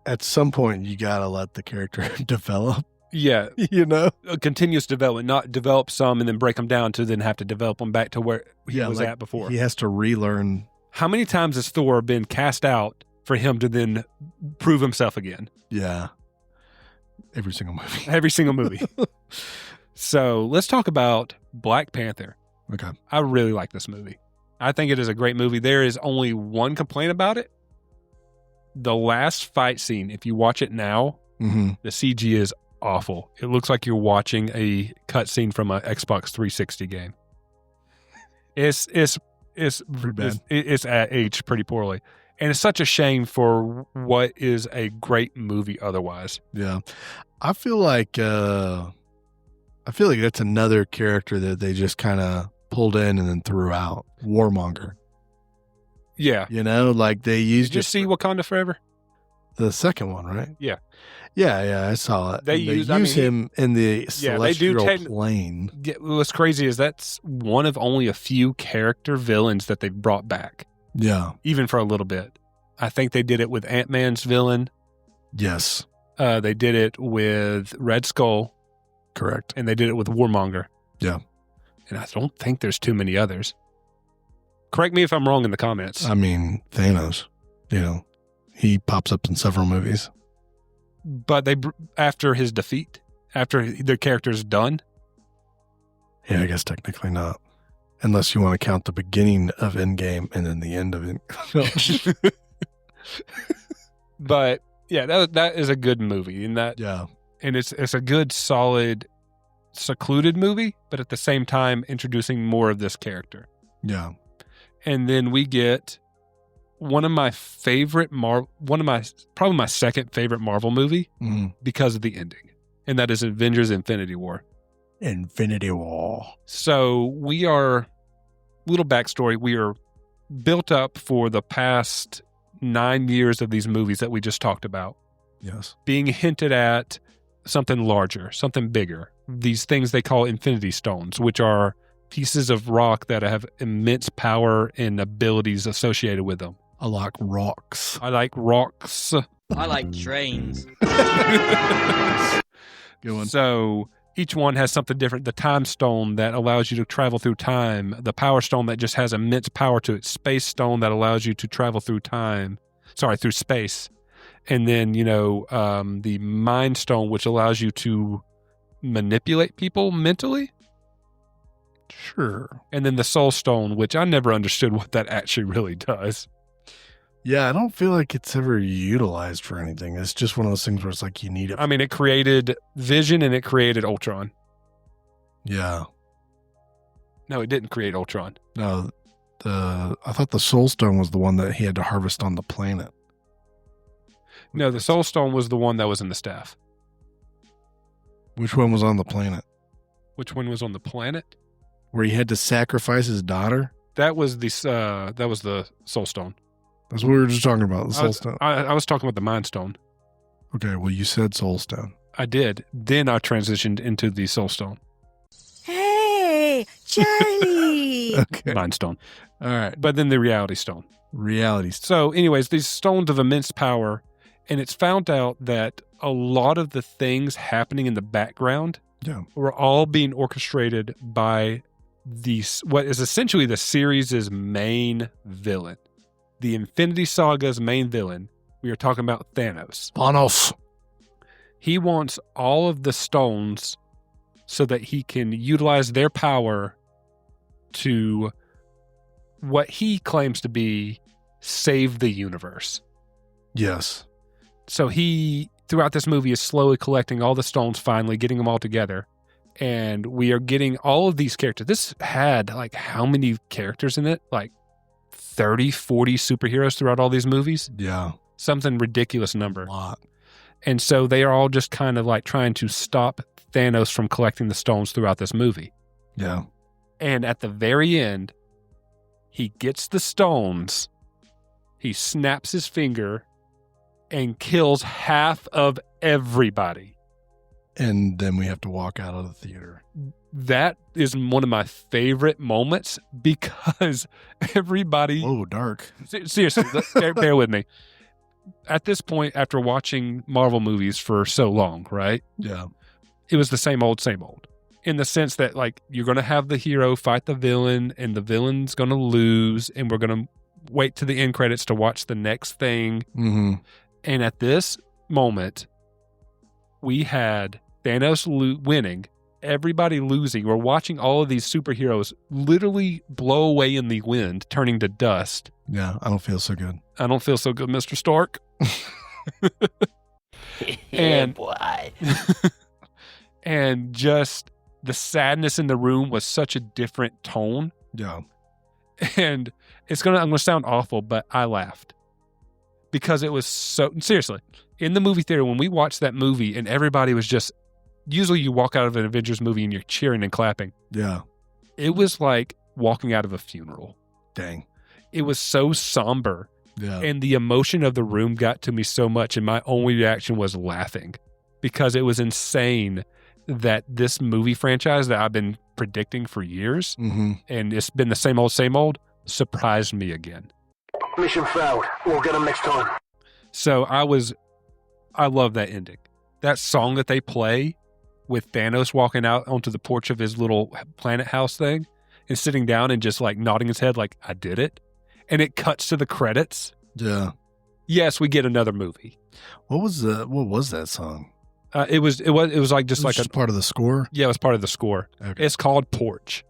at some point you got to let the character develop. Yeah. You know? A continuous development, not develop some and then break them down to then have to develop them back to where he was at before. He has to relearn. How many times has Thor been cast out for him to then prove himself again? Yeah. Every single movie. Every single movie. So let's talk about Black Panther. Okay. I really like this movie. I think it is a great movie. There is only one complaint about it. The last fight scene, if you watch it now, the CG is awful. It looks like you're watching a cutscene from an Xbox 360 game. It's pretty bad. It's aged pretty poorly, and it's such a shame for what is a great movie otherwise. Yeah, I feel like that's another character that they just kind of pulled in and then threw out. Warmonger. Yeah, you know, like they used. Did you see Wakanda Forever? The second one, right? Yeah. Yeah, I saw it. They use him in the celestial plane. What's crazy is that's one of only a few character villains that they've brought back. Yeah. Even for a little bit. I think they did it with Ant-Man's villain. Yes. They did it with Red Skull. Correct. And they did it with Warmonger. Yeah. And I don't think there's too many others. Correct me if I'm wrong in the comments. I mean, Thanos, he pops up in several movies. But after his defeat, after the character's done. Yeah, I guess technically not. Unless you want to count the beginning of Endgame and then the end of it. But yeah, that is a good movie, and it's a good, solid, secluded movie, but at the same time introducing more of this character. Yeah. And then we get one of my favorite probably my second favorite Marvel movie because of the ending, and that is Avengers: Infinity War. Infinity War. So we are, little backstory, we are built up for the past 9 years of these movies that we just talked about. Yes. Being hinted at something larger, something bigger. These things they call Infinity Stones, which are pieces of rock that have immense power and abilities associated with them. I like rocks. I like rocks. I like trains. Good one. So each one has something different. The time stone that allows you to travel through time. The power stone that just has immense power to it. Space stone that allows you to travel through through space. And then, the mind stone, which allows you to manipulate people mentally. Sure. And then the soul stone, which I never understood what that actually really does. Yeah, I don't feel like it's ever utilized for anything. It's just one of those things where it's like you need it. I mean, it created Vision and it created Ultron. Yeah. No, it didn't create Ultron. No, I thought the Soul Stone was the one that he had to harvest on the planet. No, the Soul Stone was the one that was in the staff. Which one was on the planet? Which one was on the planet? Where he had to sacrifice his daughter? That was the Soul Stone. That's what we were just talking about, the Soul Stone. I was talking about the Mind Stone. Okay, well, you said Soul Stone. I did. Then I transitioned into the Soul Stone. Hey, Charlie! Okay. Mind Stone. All right. But then the Reality Stone. Reality Stone. So anyways, these stones of immense power, and it's found out that a lot of the things happening in the background were all being orchestrated by what is essentially the series' main villain. The Infinity Saga's main villain. We are talking about Thanos. Thanos. He wants all of the stones so that he can utilize their power to what he claims to be save the universe. Yes. So he, throughout this movie, is slowly collecting all the stones, finally getting them all together. And we are getting all of these characters. This had how many characters in it? 30, 40 superheroes throughout all these movies. Yeah. Something ridiculous number. A lot. And so they are all just kind of trying to stop Thanos from collecting the stones throughout this movie. Yeah. And at the very end, he gets the stones, he snaps his finger, and kills half of everybody. And then we have to walk out of the theater. That is one of my favorite moments because everybody... Oh, dark. Seriously, bear with me. At this point, after watching Marvel movies for so long, right? Yeah. It was the same old, in the sense that you're going to have the hero fight the villain and the villain's going to lose and we're going to wait to the end credits to watch the next thing. Mm-hmm. And at this moment, we had Thanos winning, everybody losing. We're watching all of these superheroes literally blow away in the wind, turning to dust. Yeah, I don't feel so good. I don't feel so good, Mr. Stark. Yeah, boy. And just the sadness in the room was such a different tone. Yeah. And I'm going to sound awful, but I laughed because it was so, seriously, in the movie theater, when we watched that movie and everybody was just, usually you walk out of an Avengers movie and you're cheering and clapping. Yeah. It was like walking out of a funeral. Dang. It was so somber. Yeah. And the emotion of the room got to me so much. And my only reaction was laughing because it was insane that this movie franchise that I've been predicting for years, and it's been the same old, surprised me again. Mission failed. We'll get them next time. So I love that ending. That song that they play with Thanos walking out onto the porch of his little planet house thing and sitting down and just nodding his head like, I did it. And it cuts to the credits. Yeah. Yes, we get another movie. What was that song? It was Just part of the score? Yeah, it was part of the score. Okay. It's called Porch.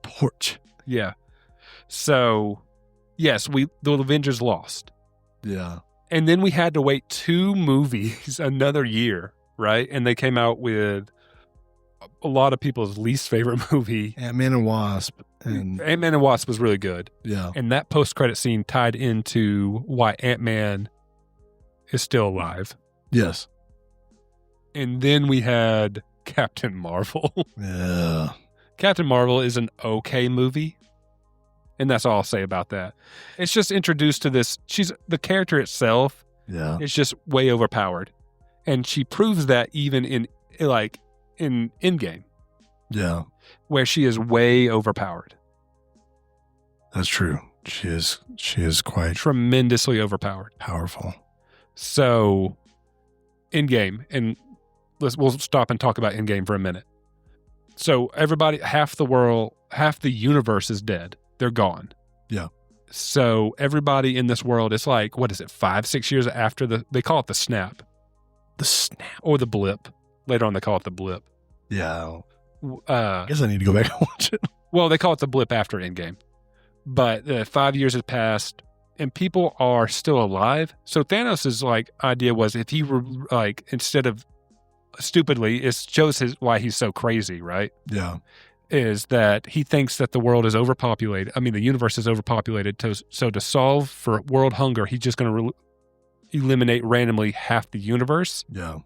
Porch. Yeah. So, yes, the Avengers lost. Yeah. And then we had to wait 2 movies another year, right? And they came out with a lot of people's least favorite movie. Ant-Man and Wasp. And Ant-Man and Wasp was really good. yeah. And that post-credit scene tied into why Ant-Man is still alive. Yes. And then we had Captain Marvel. Yeah. Captain Marvel is an okay movie. And that's all I'll say about that. It's just introduced to this. The character itself Yeah. is just way overpowered. And she proves that even in Endgame, Yeah. where she is way overpowered. That's true. She is quite Tremendously overpowered. powerful. So, Endgame, and we'll stop and talk about Endgame for a minute. So everybody, half the universe is dead. They're gone. Yeah. So everybody in this world, it's like, what is it, 5-6 years after they call it the snap. The snap. Or the blip. Later on, they call it the blip. Yeah. I guess I need to go back and watch it. Well, they call it the blip after Endgame. But 5 years has passed, and people are still alive. So Thanos' idea was if he were instead of stupidly, it shows why he's so crazy, right? Yeah. Is that he thinks that the world is overpopulated. I mean, the universe is overpopulated. So to solve for world hunger, he's just going to eliminate randomly half the universe. Yeah.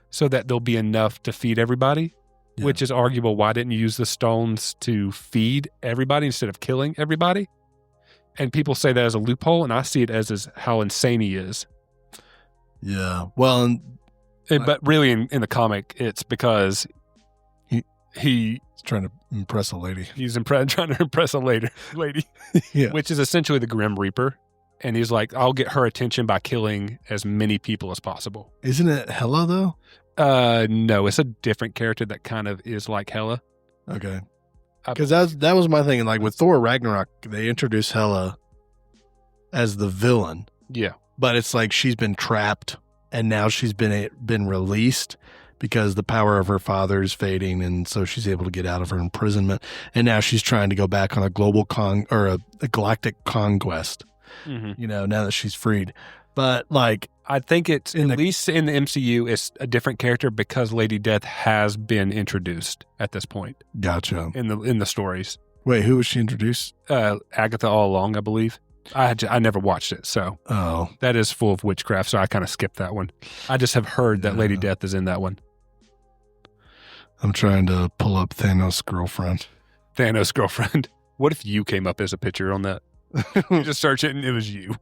So that there'll be enough to feed everybody, Yeah. which is arguable. Why didn't you use the stones to feed everybody instead of killing everybody? And people say that as a loophole, and I see it as how insane he is. Yeah. Well, But really, in the comic, it's because he's trying to impress a lady. trying to impress a lady, Yeah. which is essentially the Grim Reaper. And he's like, I'll get her attention by killing as many people as possible. Isn't it Hela though? No, it's a different character that kind of is like Hela. Okay. Because that was my thing. Like with Thor Ragnarok, they introduced Hela as the villain, Yeah. but it's like she's been trapped and now she's been released because the power of her father is fading, and so she's able to get out of her imprisonment. And now she's trying to go back on a global a galactic conquest. Mm-hmm. Now that she's freed. But like, I think it's at least in the MCU, it's a different character because Lady Death has been introduced at this point. Gotcha. In the stories. Wait, who was she introduced? Agatha all along, I believe. I never watched it, so that is full of witchcraft. So I kind of skipped that one. I just have heard that Lady Death is in that one. I'm trying to pull up Thanos' girlfriend. Thanos' girlfriend. What if you came up as a picture on that? You just search it and it was you.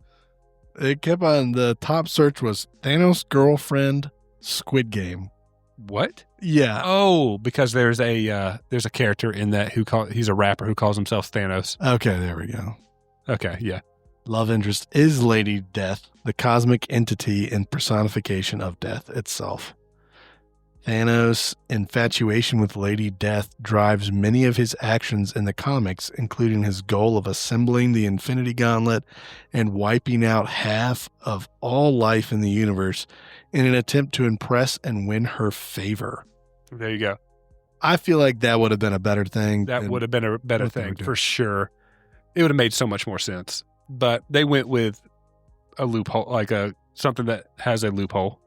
It kept on, the top search was Thanos' girlfriend Squid Game. What? Yeah. Oh, because there's a character in that he's a rapper who calls himself Thanos. Okay, there we go. Okay, yeah. Love interest is Lady Death, the cosmic entity and personification of death itself. Thanos' infatuation with Lady Death drives many of his actions in the comics, including his goal of assembling the Infinity Gauntlet and wiping out half of all life in the universe in an attempt to impress and win her favor. There you go. I feel like that would have been a better thing. That would have been a better what they were thing doing. for sure. It would have made so much more sense. But they went with a loophole, like something that has a loophole.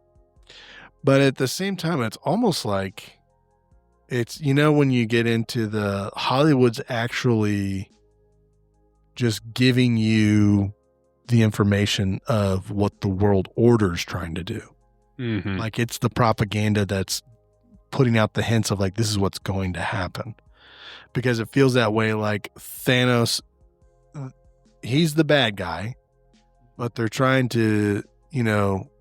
But at the same time, it's almost like it's, when you get into the Hollywood's actually just giving you the information of what the world order's trying to do. Mm-hmm. Like it's the propaganda that's putting out the hints of like, this is what's going to happen. Because it feels that way, like Thanos, he's the bad guy, but they're trying to,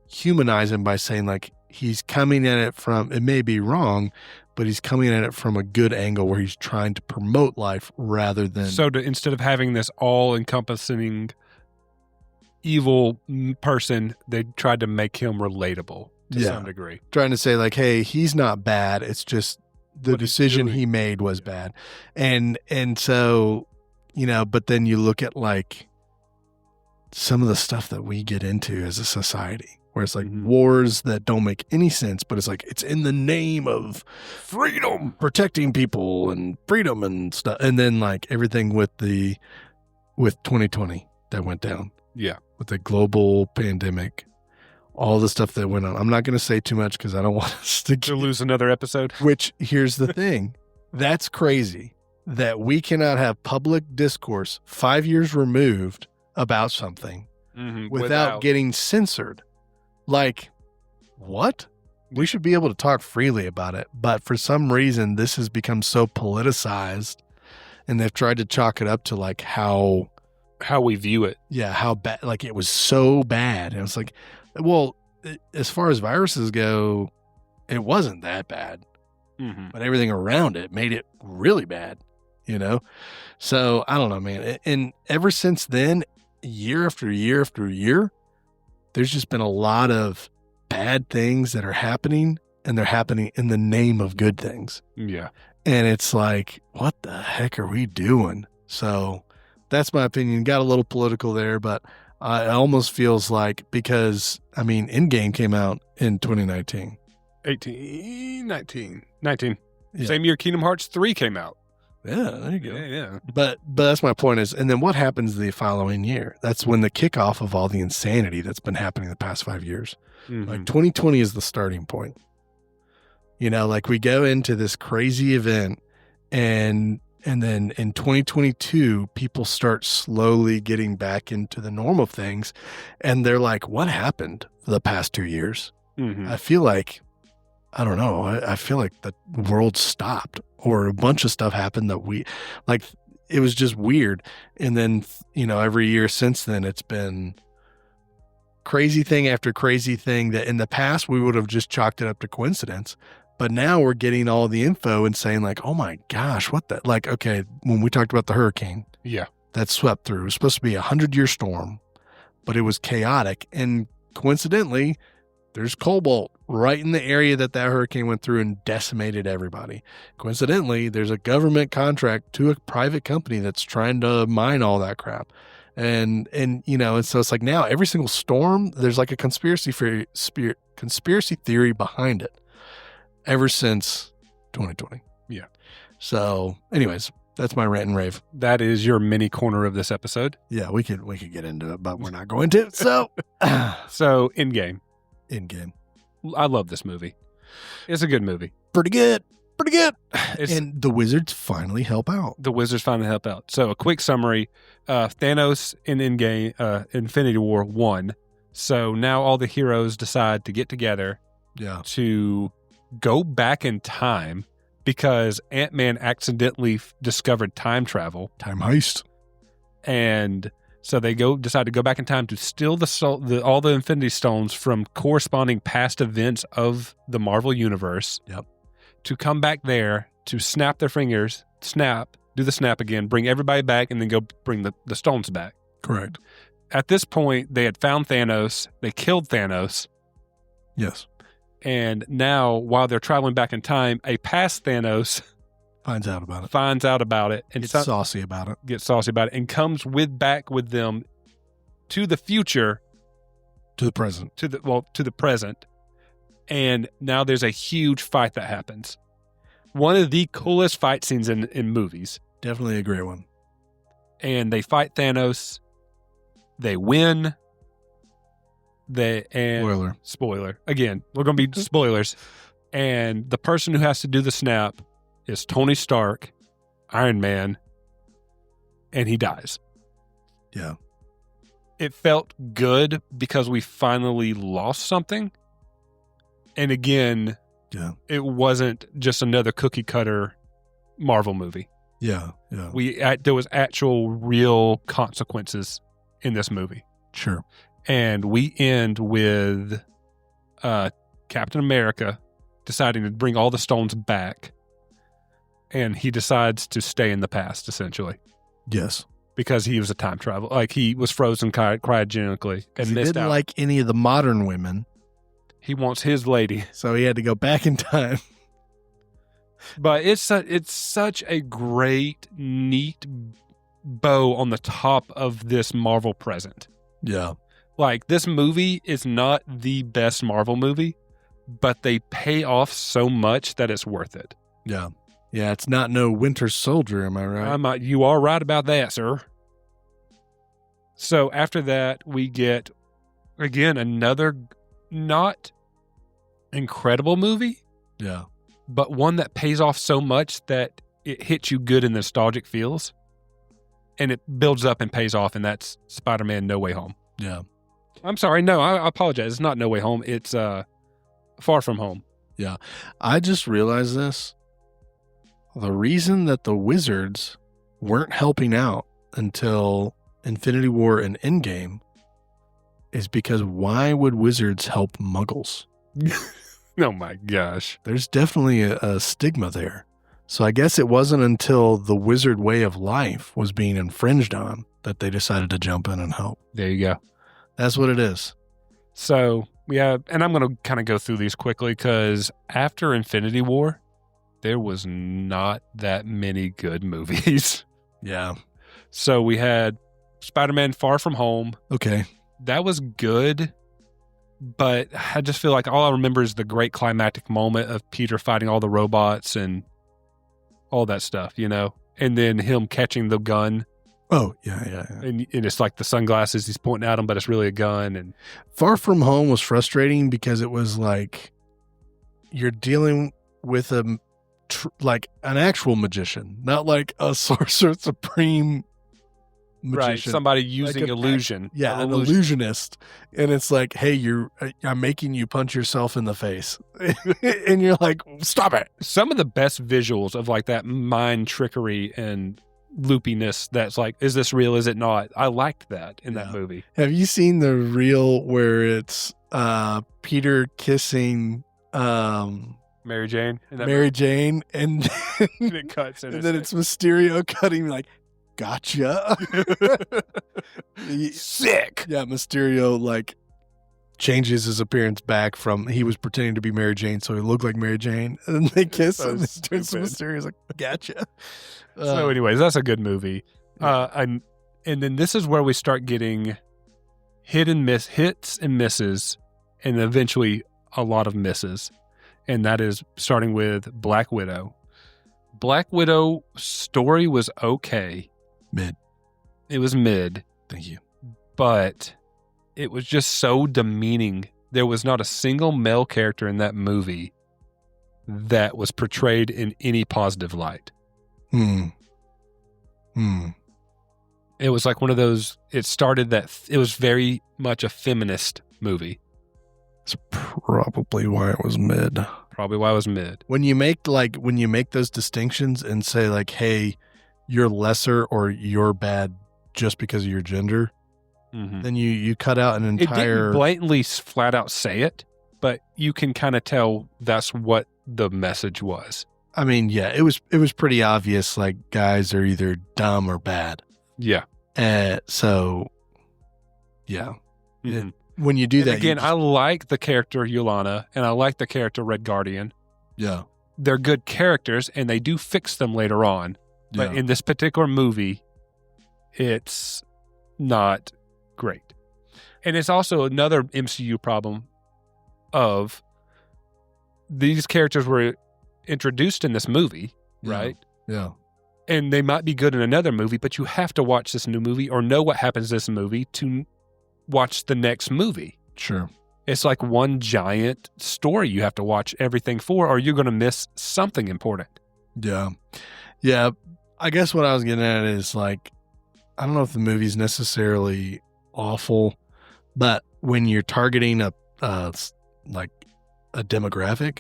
humanize him by saying like, he's coming at it from, it may be wrong, but he's coming at it from a good angle where he's trying to promote life rather than. So instead of having this all-encompassing evil person, they tried to make him relatable to some degree. Trying to say like, hey, he's not bad. It's just the What he's decision doing. he made was bad. And so, but then you look at like some of the stuff that we get into as a society where it's like Mhm. wars that don't make any sense, but it's like it's in the name of freedom, protecting people and freedom and stuff. And then like everything with 2020 that went down. Yeah. With the global pandemic, all the stuff that went on. I'm not going to say too much because I don't want us To lose another episode. Which, here's the thing. That's crazy that we cannot have public discourse 5 years removed about something without getting censored. Like, what? We should be able to talk freely about it. But for some reason, this has become so politicized, and they've tried to chalk it up to like how we view it. Yeah, how bad, like it was so bad. And it's like, well, as far as viruses go, it wasn't that bad, but everything around it made it really bad, you know? So I don't know, man. And ever since then, year after year after year, there's just been a lot of bad things that are happening, and they're happening in the name of good things. Yeah. And it's like, what the heck are we doing? So that's my opinion. Got a little political there, but it almost feels like, because, I mean, Endgame came out in 2019. 19. Yeah. Same year Kingdom Hearts 3 came out. Yeah, there you go. Yeah. But that's my point is, and then what happens the following year? That's when the kickoff of all the insanity that's been happening the past 5 years. Like 2020 is the starting point. You know, like we go into this crazy event, and then in 2022, people start slowly getting back into the norm of things. And they're like, what happened for the past 2 years? I feel like, I don't know. I feel like the world stopped, or a bunch of stuff happened that it was just weird. And then, you know, every year since then, it's been crazy thing after crazy thing that in the past we would have just chalked it up to coincidence. But now we're getting all the info and saying like, oh my gosh, what the, like, okay, when we talked about the hurricane that swept through, it was supposed to be 100-year storm, but it was chaotic. And coincidentally, there's cobalt right in the area that hurricane went through and decimated everybody. Coincidentally, there's a government contract to a private company that's trying to mine all that crap. And you know, and so it's like now every single storm, there's like a conspiracy theory behind it. Ever since 2020. Yeah. So anyways, that's my rant and rave. That is your mini corner of this episode. Yeah, we could get into it, but we're not going to. So Endgame. I love this movie. It's a good movie. Pretty good. And the wizards finally help out. So a quick summary. Thanos in Endgame, Infinity War won. So now all the heroes decide to get together to go back in time, because Ant-Man accidentally discovered time travel. Time heist. And so they decide to go back in time to steal all the Infinity Stones from corresponding past events of the Marvel Universe. Yep. To come back there, to snap their fingers, do the snap again, bring everybody back, and then go bring the stones back. Correct. At this point, they had found Thanos. They killed Thanos. Yes. And now, while they're traveling back in time, a past Thanos finds out about it and gets saucy about it, and comes back with them to the future, to the present. To the present. And now there's a huge fight that happens. One of the coolest fight scenes in movies. Definitely a great one. And they fight Thanos. They win. Spoiler. Again, we're going to be spoilers. And the person who has to do the snap is Tony Stark, Iron Man, and he dies. Yeah. It felt good because we finally lost something. And again, it wasn't just another cookie cutter Marvel movie. Yeah. There was actual real consequences in this movie. Sure. And we end with Captain America deciding to bring all the stones back. And he decides to stay in the past, essentially. Yes. Because he was a time traveler. Like, he was frozen cryogenically and missed out. He didn't like any of the modern women. He wants his lady. So he had to go back in time. But it's such a great, neat bow on the top of this Marvel present. Yeah. Like, this movie is not the best Marvel movie, but they pay off so much that it's worth it. Yeah. Yeah, it's not no Winter Soldier, am I right? You are right about that, sir. So after that, we get, again, another not incredible movie, Yeah. but one that pays off so much that it hits you good in the nostalgic feels. And it builds up and pays off, and that's Spider-Man No Way Home. Yeah. I'm sorry. No, I apologize. It's not No Way Home. It's Far From Home. Yeah. I just realized this. The reason that the Wizards weren't helping out until Infinity War and Endgame is because why would Wizards help Muggles? Oh my gosh. There's definitely a stigma there. So I guess it wasn't until the Wizard way of life was being infringed on that they decided to jump in and help. There you go. That's what it is. So, yeah, and I'm going to kind of go through these quickly because after Infinity War, there was not that many good movies. Yeah. So we had Spider-Man Far From Home. Okay. That was good, but I just feel like all I remember is the great climactic moment of Peter fighting all the robots and all that stuff, you know? And then him catching the gun. Oh, yeah. And it's like the sunglasses he's pointing at him, but it's really a gun. And Far From Home was frustrating because it was like you're dealing with like an actual magician, not like a sorcerer supreme magician. right, somebody using like illusion. Yeah, an illusionist. And it's like, hey, I'm making you punch yourself in the face. And you're like, stop it. Some of the best visuals of like that mind trickery and loopiness that's like, is this real? Is it not? I liked that in that movie. Have you seen the reel where it's Peter kissing Mary Jane? Mary Jane and it cuts and then it's Mysterio cutting like, gotcha. Sick. Yeah, Mysterio like changes his appearance back from he was pretending to be Mary Jane, so he looked like Mary Jane, and then they kiss and it turns to Mysterio's like, gotcha. So anyways, that's a good movie. And then this is where we start getting hits and misses, and eventually a lot of misses. And that is starting with Black Widow. Black Widow story was okay. Mid. It was mid. Thank you. But it was just so demeaning. There was not a single male character in that movie that was portrayed in any positive light. It was like one of those, it started that, it was very much a feminist movie. That's probably why it was mid. Probably why it was mid. When you make those distinctions and say like, hey, you're lesser or you're bad just because of your gender, then you cut out an entire... It didn't blatantly flat out say it, but you can kind of tell that's what the message was. I mean, yeah, it was pretty obvious, like, guys are either dumb or bad. Yeah. So, yeah. When you do and that... Again, I like the character Yolanda, and I like the character Red Guardian. Yeah. They're good characters, and they do fix them later on. But in this particular movie, it's not great. And it's also another MCU problem of these characters were introduced in this movie, right? Yeah. And they might be good in another movie, but you have to watch this new movie or know what happens in this movie to watch the next movie. Sure. It's like one giant story you have to watch everything for, or you're going to miss something important. Yeah. Yeah. I guess what I was getting at is like, I don't know if the movie's necessarily awful, but when you're targeting a demographic,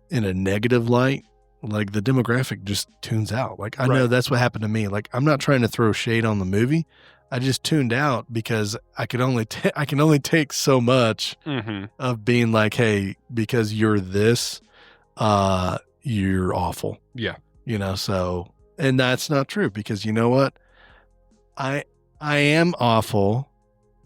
in a negative light, like the demographic just tunes out. Like I know that's what happened to me. Like I'm not trying to throw shade on the movie. I just tuned out because I can only take so much of being like, hey, because you're this, you're awful. Yeah. You know, so, and that's not true because you know what? I am awful.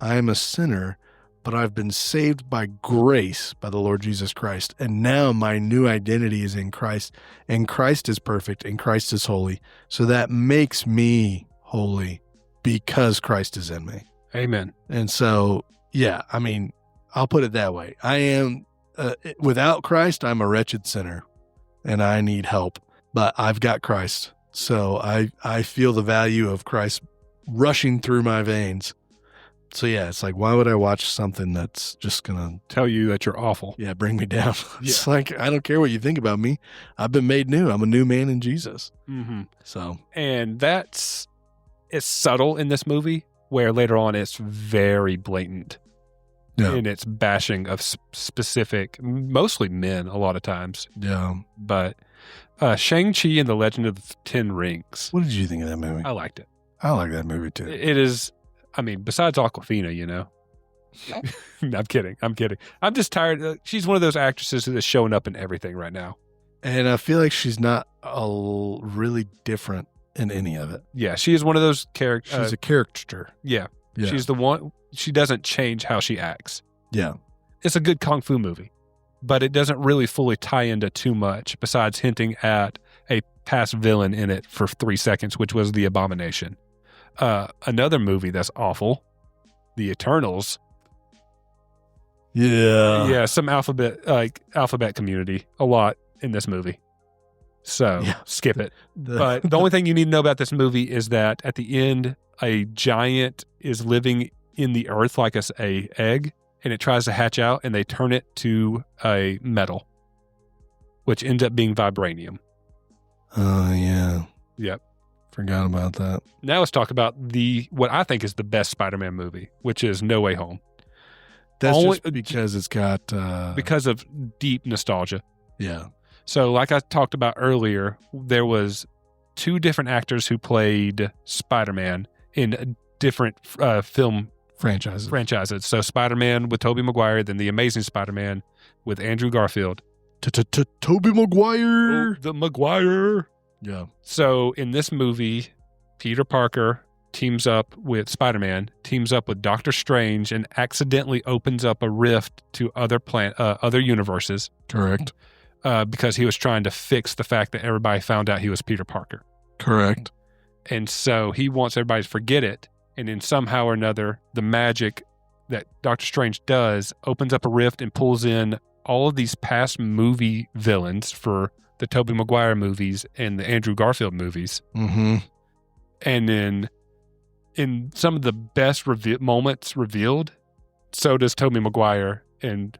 I am a sinner, but I've been saved by grace by the Lord Jesus Christ. And now my new identity is in Christ, and Christ is perfect and Christ is holy. So that makes me holy because Christ is in me. Amen. And so Yeah, I mean, I'll put it that way. I am, without Christ, I'm a wretched sinner and I need help, but I've got Christ. So I feel the value of Christ rushing through my veins. So yeah, it's like, why would I watch something that's just going to Tell you that you're awful. bring me down? It's like, I don't care what you think about me. I've been made new. I'm a new man in Jesus. Mm-hmm. So, And it's subtle in this movie, where later on it's very blatant yeah, in its bashing of specific, mostly men a lot of times. yeah. But Shang-Chi and the Legend of the Ten Rings, What did you think of that movie? I liked it. I like that movie too. It is, I mean, besides Awkwafina, you know. No, I'm kidding. I'm just tired. She's one of those actresses that's showing up in everything right now. And I feel like she's not really different in any of it. Yeah, she is one of those characters. She's a character. Yeah, Yeah. she's the one. She doesn't change how she acts. Yeah. It's a good kung fu movie, but it doesn't really fully tie into too much besides hinting at a past villain in it for 3 seconds, which was the Abomination. Another movie that's awful, The Eternals. Yeah. Yeah, some alphabet community a lot in this movie. So Yeah. skip it. But the only thing you need to know about this movie is that at the end, a giant is living in the earth like a egg, and it tries to hatch out, and they turn it to a metal, which ends up being vibranium. Oh, yeah. Yep. Forgot about that. Now let's talk about what I think is the best Spider-Man movie, which is No Way Home. That's Only- just because it's got... Because of deep nostalgia. yeah. So like I talked about earlier, there was 2 different actors who played Spider-Man in different film Franchises. So Spider-Man with Tobey Maguire, then The Amazing Spider-Man with Andrew Garfield. Tobey Maguire. The Maguire. Yeah. So in this movie, Peter Parker teams up with Spider-Man, teams up with Doctor Strange, and accidentally opens up a rift to other universes. Correct. Because he was trying to fix the fact that everybody found out he was Peter Parker. Correct. And so he wants everybody to forget it. And then somehow or another, the magic that Doctor Strange does opens up a rift and pulls in all of these past movie villains for the Tobey Maguire movies and the Andrew Garfield movies. Mm-hmm. And then in some of the best moments revealed, so does Tobey Maguire and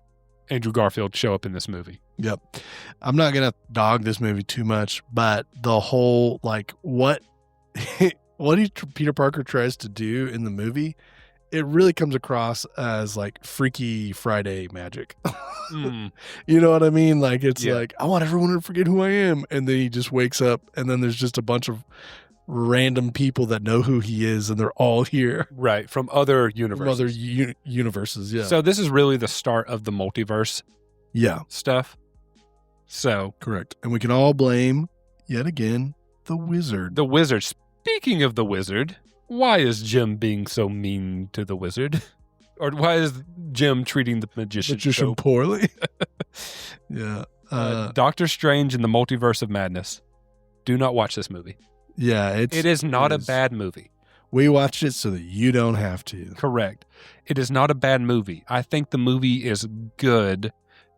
Andrew Garfield show up in this movie. Yep. I'm not going to dog this movie too much, but the whole, like, what Peter Parker tries to do in the movie, it really comes across as like Freaky Friday magic. You know what I mean? Like, it's like, I want everyone to forget who I am. And then he just wakes up and then there's just a bunch of random people that know who he is and they're all here. Right. From other universes. From other universes, yeah. So this is really the start of the multiverse stuff. So Correct. And we can all blame, yet again, the wizard. the wizard. Speaking of the wizard, why is Jim being so mean to the wizard? Or why is Jim treating the magician so poorly? Yeah. Doctor Strange and the Multiverse of Madness. Do not watch this movie. Yeah. It is not a bad movie. We watched it so that you don't have to. Correct. It is not a bad movie. I think the movie is good.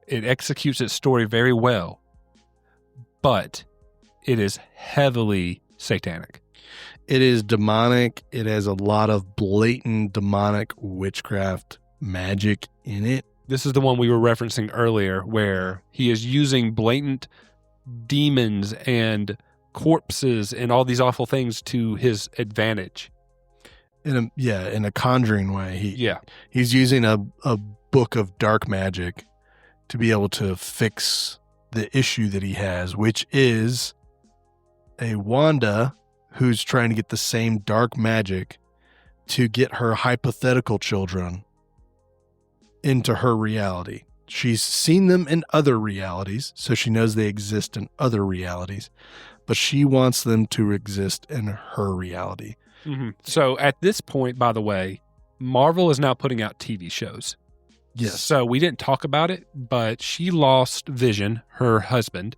It executes its story very well. But it is heavily satanic. It is demonic. It has a lot of blatant demonic witchcraft magic in it. This is the one we were referencing earlier where he is using blatant demons and corpses and all these awful things to his advantage. In a conjuring way. He's using a book of dark magic to be able to fix the issue that he has, which is a Wanda who's trying to get the same dark magic to get her hypothetical children into her reality. She's seen them in other realities, so she knows they exist in other realities, but she wants them to exist in her reality. Mm-hmm. So at this point, by the way, Marvel is now putting out TV shows. Yes. So we didn't talk about it, but she lost Vision, her husband,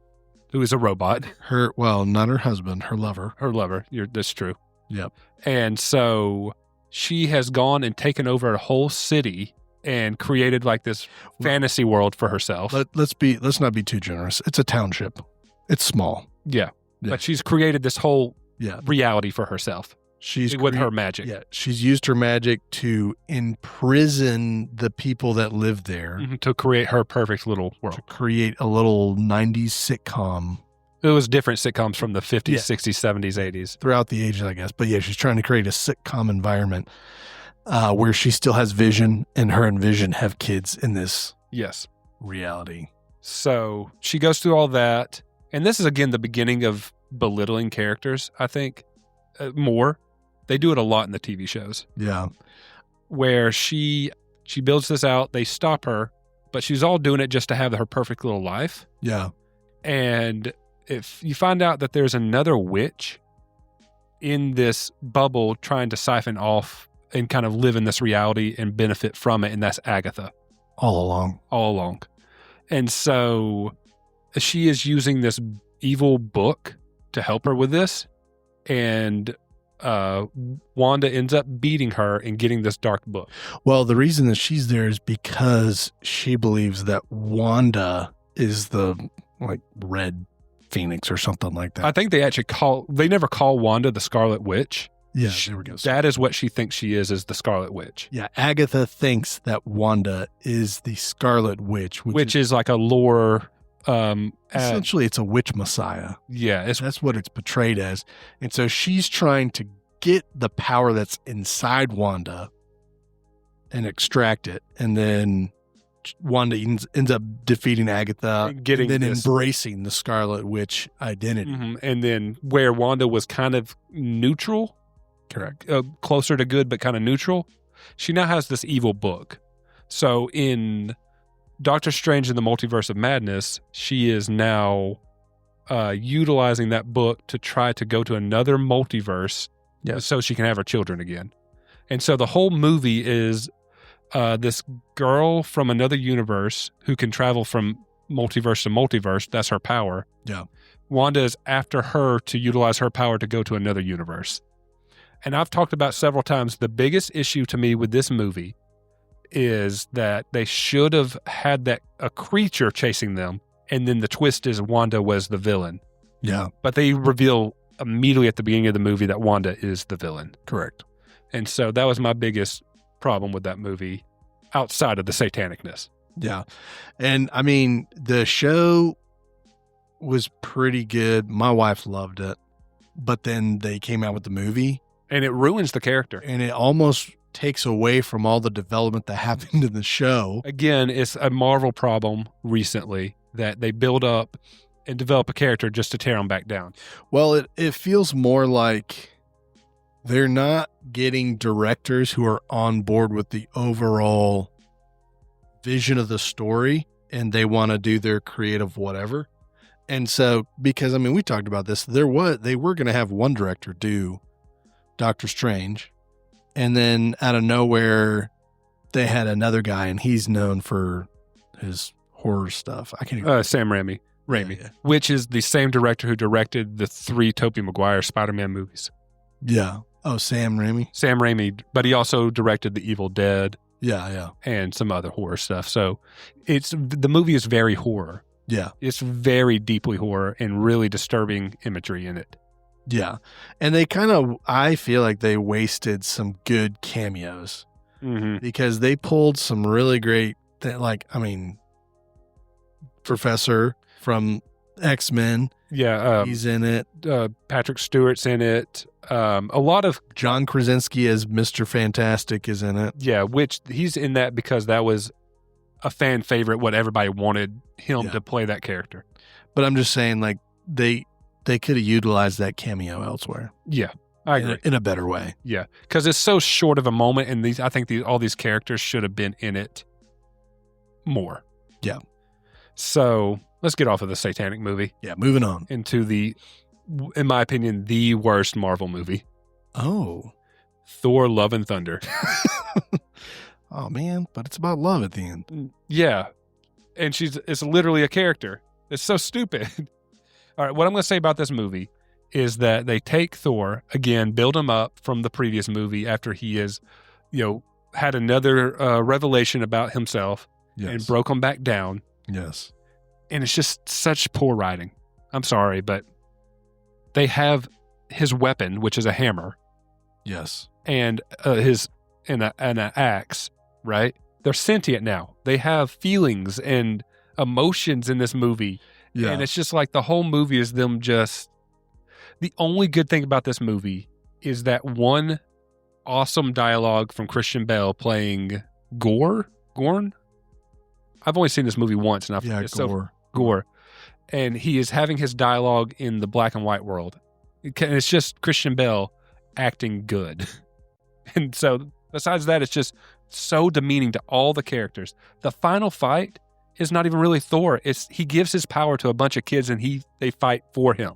who is a robot. Not her husband, her lover. Her lover. That's true. Yep. And so she has gone and taken over a whole city and created like this fantasy world for herself. Let's not be too generous. It's a township. It's small. Yeah. Yeah. But she's created this whole Yeah. reality for herself. She's with her magic. Yeah. She's used her magic to imprison the people that live there, To create her perfect little world. to create a little 90s sitcom It was different sitcoms from the 50s, Yeah. 60s, 70s, 80s. throughout the ages, I guess. But yeah, she's trying to create a sitcom environment where she still has Vision, and her and Vision have kids in this Yes. reality. So she goes through all that. And this is, again, the beginning of belittling characters, I think, more. They do it a lot in the TV shows Yeah. where she builds this out. They stop her, but she's all doing it just to have her perfect little life. Yeah. And if you find out that there's another witch in this bubble trying to siphon off and kind of live in this reality and benefit from it, and that's Agatha All along. And so she is using this evil book to help her with this. And Wanda ends up beating her and getting this dark book. Well, the reason that she's there is because she believes that Wanda is the red phoenix or something like that. I think they never call Wanda the Scarlet Witch. Yeah, there we go. That is what she thinks she is the Scarlet Witch. Yeah, Agatha thinks that Wanda is the Scarlet Witch, Which is like a lore. Essentially, it's a witch messiah. Yeah, That's what it's portrayed as. And so she's trying to get the power that's inside Wanda and extract it. And then Wanda ends up defeating Agatha and then embracing the Scarlet Witch identity. And then where Wanda was kind of neutral, Correct. Closer to good, but kind of neutral, she now has this evil book. So in Doctor Strange in the Multiverse of Madness, she is now utilizing that book to try to go to another multiverse so she can have her children again. And so the whole movie is this girl from another universe who can travel from multiverse to multiverse. That's her power. Yeah. Wanda is after her to utilize her power to go to another universe. And I've talked about several times, the biggest issue to me with this movie is that they should have had a creature chasing them, and then the twist is Wanda was the villain. Yeah. But they reveal immediately at the beginning of the movie that Wanda is the villain. Correct. And so that was my biggest problem with that movie outside of the satanicness. Yeah. And I mean, the show was pretty good. My wife loved it. But then they came out with the movie. And it ruins the character. And it almost takes away from all the development that happened in the show. Again, it's a Marvel problem recently that they build up and develop a character just to tear them back down. Well, it feels more like they're not getting directors who are on board with the overall vision of the story, and they want to do their creative whatever. And so, because, I mean, we talked about this, they were going to have one director do Doctor Strange, and then out of nowhere, they had another guy, and he's known for his horror stuff. I can't even Sam Raimi. Yeah. Which is the same director who directed the 3 Tobey Maguire Spider-Man movies. Yeah. Oh, Sam Raimi? Sam Raimi, but he also directed The Evil Dead. Yeah. And some other horror stuff. So the movie is very horror. Yeah. It's very deeply horror and really disturbing imagery in it. Yeah. And I feel like they wasted some good cameos because they pulled some really great, Professor from X-Men. Yeah. He's in it. Patrick Stewart's in it. A lot of John Krasinski as Mr. Fantastic is in it. Yeah, which he's in that because that was a fan favorite, what everybody wanted him to play that character. But I'm just saying, they could have utilized that cameo elsewhere. Yeah, I agree. In a better way. Yeah, because it's so short of a moment, and I think all these characters should have been in it more. Yeah. So let's get off of the satanic movie. Yeah, moving on. Into in my opinion, the worst Marvel movie. Oh. Thor: Love and Thunder. Oh, man, but it's about love at the end. Yeah, and it's literally a character. It's so stupid. All right, what I'm going to say about this movie is that they take Thor, again, build him up from the previous movie after he is, had another revelation about himself and broke him back down. Yes. And it's just such poor writing. I'm sorry, but they have his weapon, which is a hammer. Yes. And an axe, right? They're sentient now. They have feelings and emotions in this movie. Yeah. And it's just like the whole movie is them just... The only good thing about this movie is that one awesome dialogue from Christian Bale playing Gorn? I've only seen this movie once. And Gore. And he is having his dialogue in the black and white world. It's just Christian Bale acting good. And so besides that, it's just so demeaning to all the characters. The final fight is not even really Thor. He gives his power to a bunch of kids and they fight for him.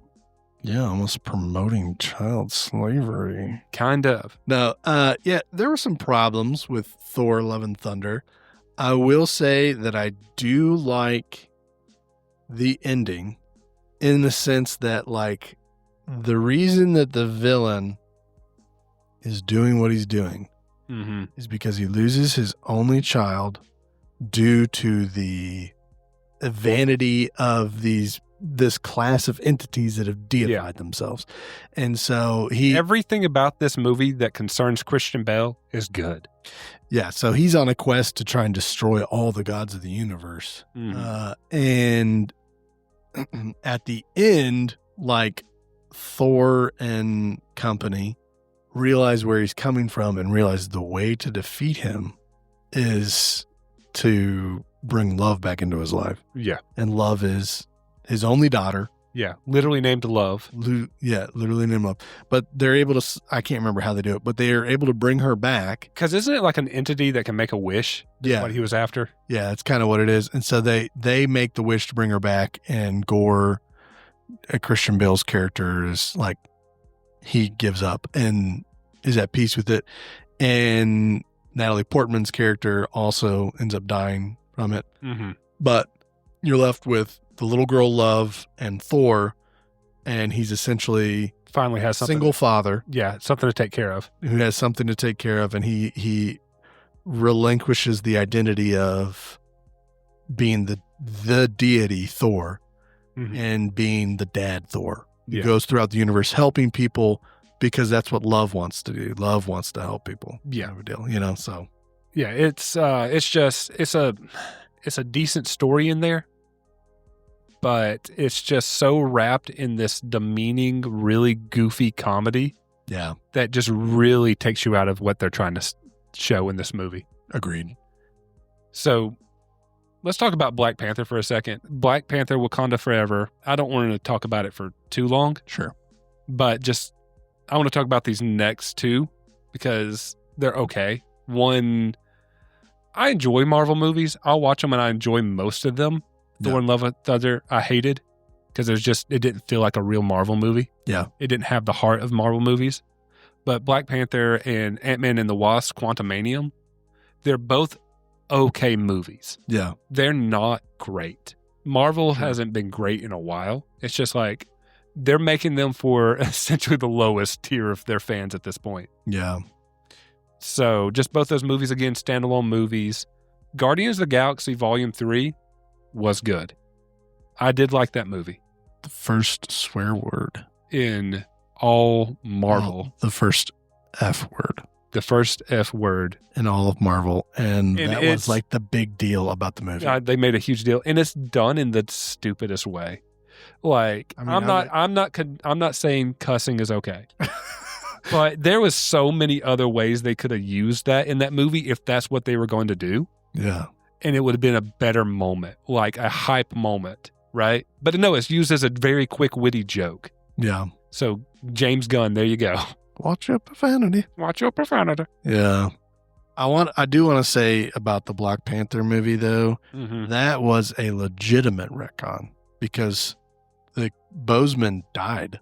Yeah, almost promoting child slavery. Kind of. No, there were some problems with Thor Love and Thunder. I will say that I do like the ending in the sense that, like, the reason that the villain is doing what he's doing is because he loses his only child due to the vanity of this class of entities that have deified themselves. And so everything about this movie that concerns Christian Bale is good. Yeah, so he's on a quest to try and destroy all the gods of the universe. And at the end, like, Thor and company realize where he's coming from and realize the way to defeat him is to bring love back into his life. Yeah. And Love is his only daughter. Yeah. Literally named Love. Literally named Love. But they're able to, I can't remember how they do it, but they are able to bring her back. Because isn't it like an entity that can make a wish? Yeah. What he was after? Yeah, that's kind of what it is. And so they make the wish to bring her back, and Gore, Christian Bale's character, is like, he gives up and is at peace with it. And Natalie Portman's character also ends up dying from it. But you're left with the little girl Love and Thor, and he's essentially finally has something. Single father. Yeah, something to take care of. Who has something to take care of, and he relinquishes the identity of being the deity Thor and being the dad Thor. He goes throughout the universe helping people because that's what Love wants to do. Love wants to help people. Yeah. Kind of a deal, you know, so. Yeah, it's a decent story in there, but it's just so wrapped in this demeaning, really goofy comedy. Yeah. That just really takes you out of what they're trying to show in this movie. Agreed. So let's talk about Black Panther for a second. Black Panther, Wakanda Forever. I don't want to talk about it for too long. Sure. But I want to talk about these next two because they're okay. One, I enjoy Marvel movies. I'll watch them and I enjoy most of them. Thor and Love and Thunder, I hated because it didn't feel like a real Marvel movie. Yeah. It didn't have the heart of Marvel movies. But Black Panther and Ant-Man and the Wasp, Quantumanium, they're both okay movies. Yeah. They're not great. Marvel hasn't been great in a while. It's just like they're making them for essentially the lowest tier of their fans at this point. Yeah. So just both those movies, again, standalone movies. Guardians of the Galaxy Volume 3 was good. I did like that movie. The first swear word in all Marvel. The first F word. The first F word. In all of Marvel. And that was like the big deal about the movie. They made a huge deal. And it's done in the stupidest way. Like, I'm not saying cussing is okay. But there was so many other ways they could have used that in that movie if that's what they were going to do. Yeah. And it would have been a better moment, like a hype moment, right? But no, it's used as a very quick, witty joke. Yeah. So, James Gunn, there you go. Watch your profanity. Watch your profanity. Yeah. I do want to say about the Black Panther movie, though, that was a legitimate retcon because the Bozeman died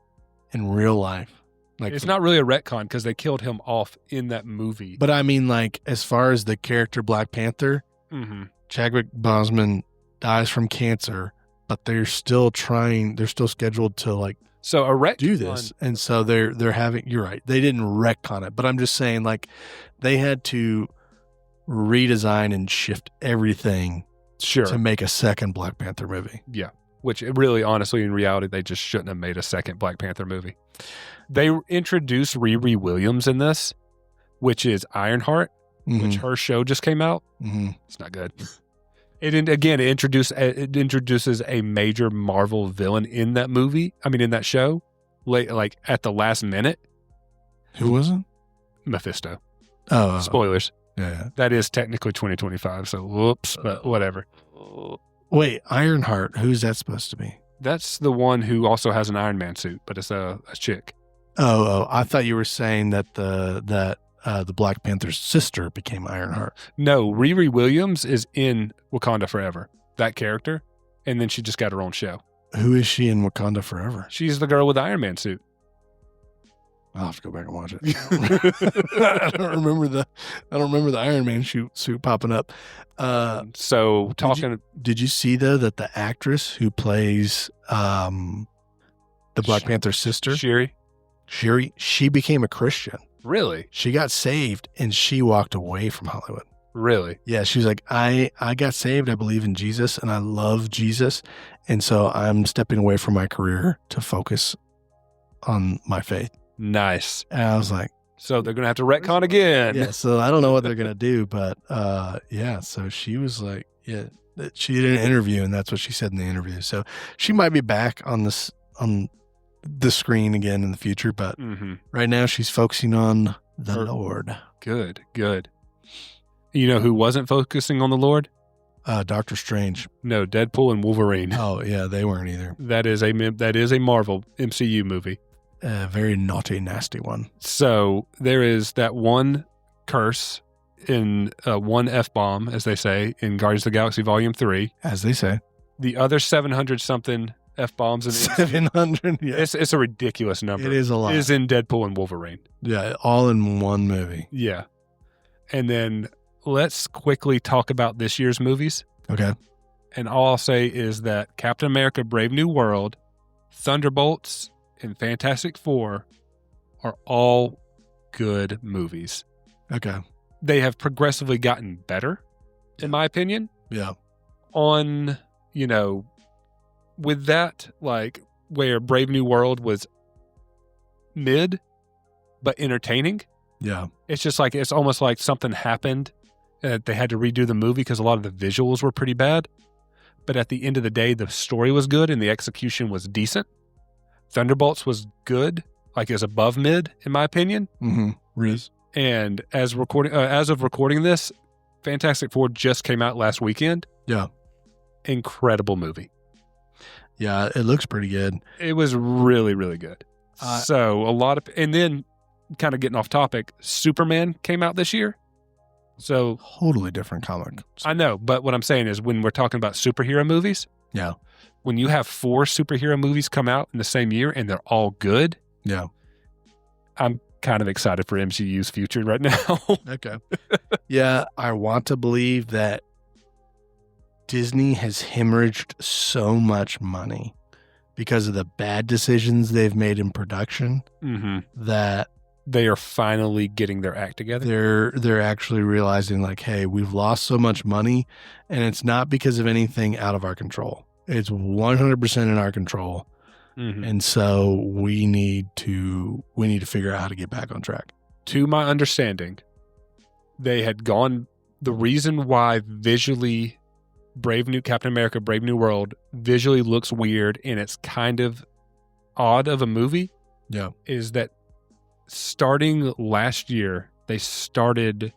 in real life. Like, it's not really a retcon because they killed him off in that movie. But I mean, like, as far as the character Black Panther, Chadwick Boseman dies from cancer, but they're still scheduled to, like, so a retcon, do this. And so they're having, you're right, they didn't retcon it, but I'm just saying, like, they had to redesign and shift everything Sure. to make a second Black Panther movie. Yeah. Which really, honestly, in reality, they just shouldn't have made a second Black Panther movie. They introduced Riri Williams in this, which is Ironheart, which her show just came out. It's not good. It introduces a major Marvel villain in that movie. I mean, in that show, like at the last minute. Who was it? Mephisto. Oh, Spoilers. Yeah. That is technically 2025, so whoops, but whatever. Wait, Ironheart. Who's that supposed to be? That's the one who also has an Iron Man suit, but it's a chick. Oh, I thought you were saying that the Black Panther's sister became Ironheart. No, Riri Williams is in Wakanda Forever, that character, and then she just got her own show. Who is she in Wakanda Forever? She's the girl with the Iron Man suit. I'll have to go back and watch it. I don't remember the Iron Man suit popping up. So talking, Did you see though that the actress who plays the Black Panther's sister, Shuri, she became a Christian. really, She got saved and she walked away from Hollywood. really, Yeah, she's like, I got saved. I believe in Jesus and I love Jesus. And so I'm stepping away from my career to focus on my faith. nice. And I was like, So they're gonna have to retcon again. yeah, so I don't know what they're going to do, but yeah, so she was like, yeah, she did an interview and that's what she said in the interview. So she might be back on the screen again in the future, but right now she's focusing on the Lord. Good. You know who wasn't focusing on the Lord? Doctor Strange. No, Deadpool and Wolverine. Oh yeah, they weren't either. That is a Marvel MCU movie. A very naughty, nasty one. So there is that one curse in one F-bomb, as they say, in Guardians of the Galaxy Volume 3. As they say. The other 700-something F-bombs. In 700, yeah. It's a ridiculous number. It is a lot. It is in Deadpool and Wolverine. Yeah, all in one movie. Yeah. And then let's quickly talk about this year's movies. Okay. And all I'll say is that Captain America Brave New World, Thunderbolts, and Fantastic Four are all good movies. Okay. They have progressively gotten better, in my opinion. Yeah. On, with that, like where Brave New World was mid, but entertaining. Yeah. It's just like, it's almost like something happened. They had to redo the movie because a lot of the visuals were pretty bad. But at the end of the day, the story was good and the execution was decent. Thunderbolts was good, like it was above mid, in my opinion. Mm-hmm. Riz. And as of recording this, Fantastic Four just came out last weekend. Yeah. Incredible movie. Yeah, it looks pretty good. It was really, really good. And then kind of getting off topic, Superman came out this year. So totally different comic. I know, but what I'm saying is when we're talking about superhero movies, yeah, when you have 4 superhero movies come out in the same year and they're all good, yeah, I'm kind of excited for MCU's future right now. Okay. Yeah, I want to believe that Disney has hemorrhaged so much money because of the bad decisions they've made in production that they are finally getting their act together. They're actually realizing like, hey, we've lost so much money and it's not because of anything out of our control. It's 100% in our control. And so we need to figure out how to get back on track. To my understanding, they had gone, the reason why visually Captain America Brave New World visually looks weird and it's kind of odd of a movie. Yeah. Is that starting last year, they started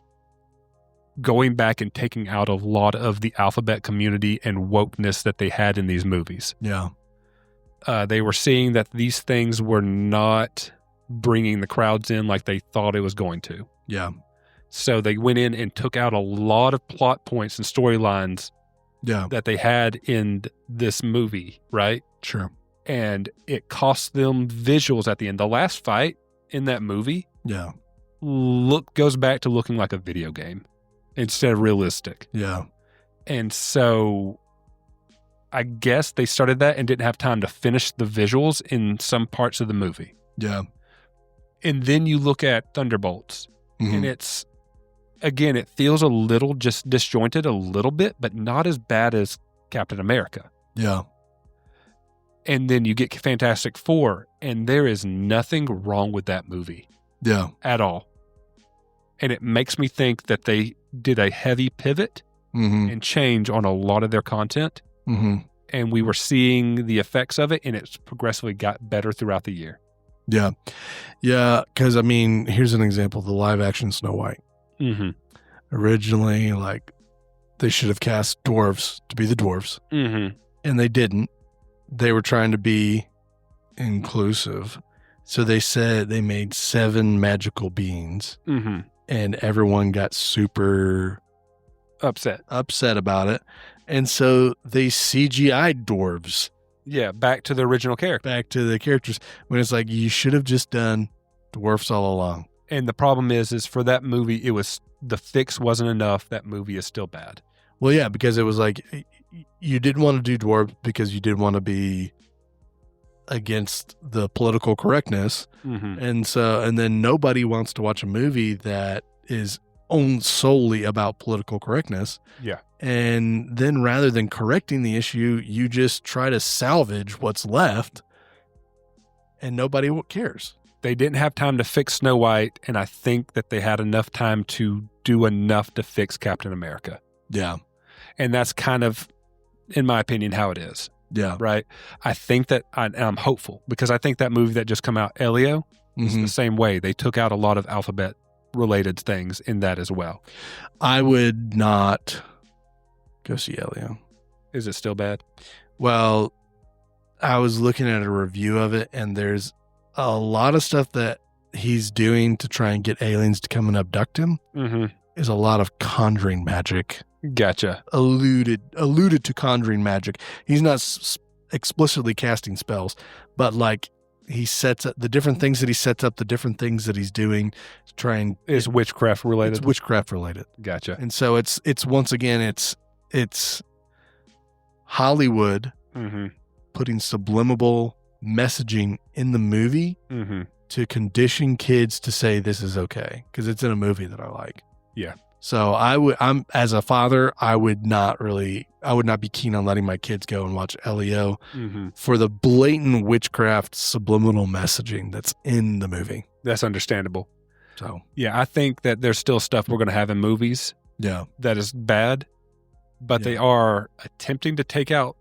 going back and taking out a lot of the alphabet community and wokeness that they had in these movies. Yeah. They were seeing that these things were not bringing the crowds in like they thought it was going to. Yeah. So they went in and took out a lot of plot points and storylines that they had in this movie, right? Sure. And it cost them visuals at the end. The last fight in that movie goes back to looking like a video game instead of realistic. Yeah. And so I guess they started that and didn't have time to finish the visuals in some parts of the movie. Yeah. And then you look at Thunderbolts and it's again, it feels a little just disjointed a little bit, but not as bad as Captain America. Yeah. And then you get Fantastic Four, and there is nothing wrong with that movie Yeah. at all. And it makes me think that they did a heavy pivot and change on a lot of their content. And we were seeing the effects of it, and it's progressively got better throughout the year. Yeah. Yeah. Because, I mean, here's an example, the live action Snow White. Originally, like, they should have cast dwarves to be the dwarves, and they didn't. They were trying to be inclusive. So they said they made 7 magical beings, and everyone got super upset about it. And so they CGI'd dwarves. Yeah, back to the original character. Back to the characters. When it's like, you should have just done dwarfs all along. And the problem is for that movie, it was the fix wasn't enough. That movie is still bad. Well, yeah, because it was like, you didn't want to do dwarves because you didn't want to be against the political correctness. And then nobody wants to watch a movie that is owned solely about political correctness. Yeah. And then rather than correcting the issue, you just try to salvage what's left, and nobody cares. They didn't have time to fix Snow White, and I think that they had enough time to do enough to fix Captain America. Yeah. And that's kind of, in my opinion, how it is. Yeah. Right? I think that, I'm hopeful, because I think that movie that just come out, Elio, is the same way. They took out a lot of alphabet-related things in that as well. I would not go see Elio. Is it still bad? Well, I was looking at a review of it, and there's a lot of stuff that he's doing to try and get aliens to come and abduct him. Is a lot of conjuring magic. Gotcha. Alluded to conjuring magic. He's not explicitly casting spells, but like he sets up the different things that he sets up, the different things that he's doing to try and is witchcraft related. It's witchcraft related. Gotcha. And so it's once again it's Hollywood putting subliminal messaging in the movie to condition kids to say this is okay because it's in a movie that I like. Yeah. So I'm as a father, I would not be keen on letting my kids go and watch Elio for the blatant witchcraft subliminal messaging that's in the movie. That's understandable. So yeah, I think that there's still stuff we're going to have in movies. Yeah. That is bad, but they are attempting to take out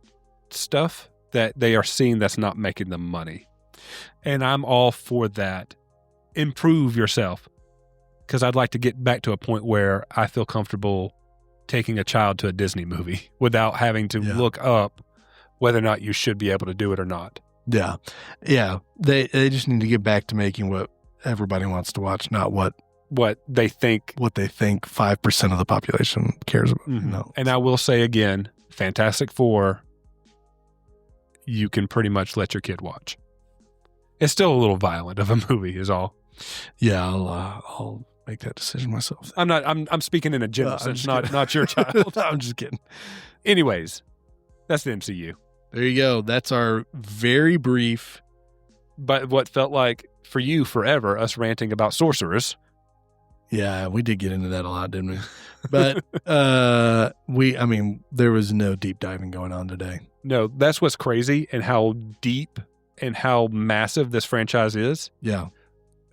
stuff that they are seeing that's not making them money. And I'm all for that. Improve yourself. Because I'd like to get back to a point where I feel comfortable taking a child to a Disney movie without having to look up whether or not you should be able to do it or not. Yeah. Yeah. They just need to get back to making what everybody wants to watch, not what they think 5% of the population cares about. No. And I will say again, Fantastic Four, you can pretty much let your kid watch. It's still a little violent of a movie is all. Yeah, I'll make that decision myself. I'm speaking in a general sense, not your child. I'm just kidding. Anyways, that's the MCU. There you go. That's our very brief, but what felt like for you forever, us ranting about sorcerers. Yeah, we did get into that a lot, didn't we? But there was no deep diving going on today. No, that's what's crazy and how deep and how massive this franchise is. Yeah.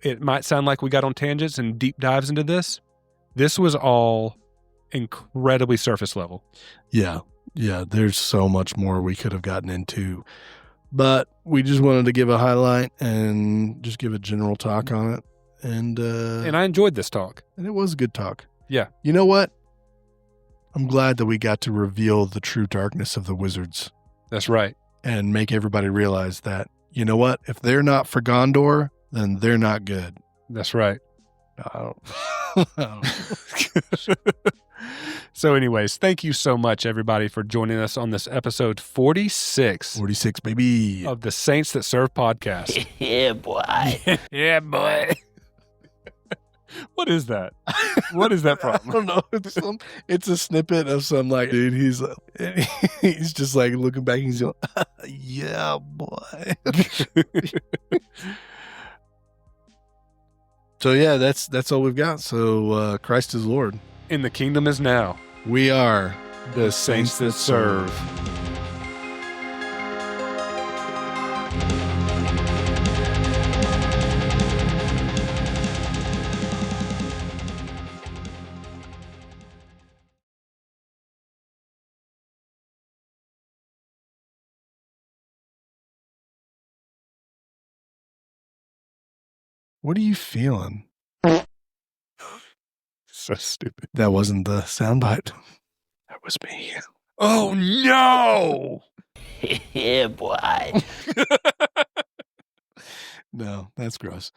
It might sound like we got on tangents and deep dives into this. This was all incredibly surface level. Yeah. Yeah. There's so much more we could have gotten into, but we just wanted to give a highlight and just give a general talk on it. And I enjoyed this talk. And it was a good talk. Yeah. You know what? I'm glad that we got to reveal the true darkness of the wizards. That's right. And make everybody realize that, you know what? If they're not for Gondor, then they're not good. That's right. I don't. So anyways, thank you so much, everybody, for joining us on this episode 46. 46, baby. Of the Saints That Serve podcast. Yeah, boy. Yeah, boy. What is that? What is that from? I don't know. It's a snippet of some like dude. He's just like looking back. He's going, yeah, boy. So yeah, that's all we've got. So Christ is Lord. And the kingdom is now We are the saints that serve. What are you feeling? So stupid. That wasn't the soundbite. That was me. Oh no! Yeah, boy. No, that's gross.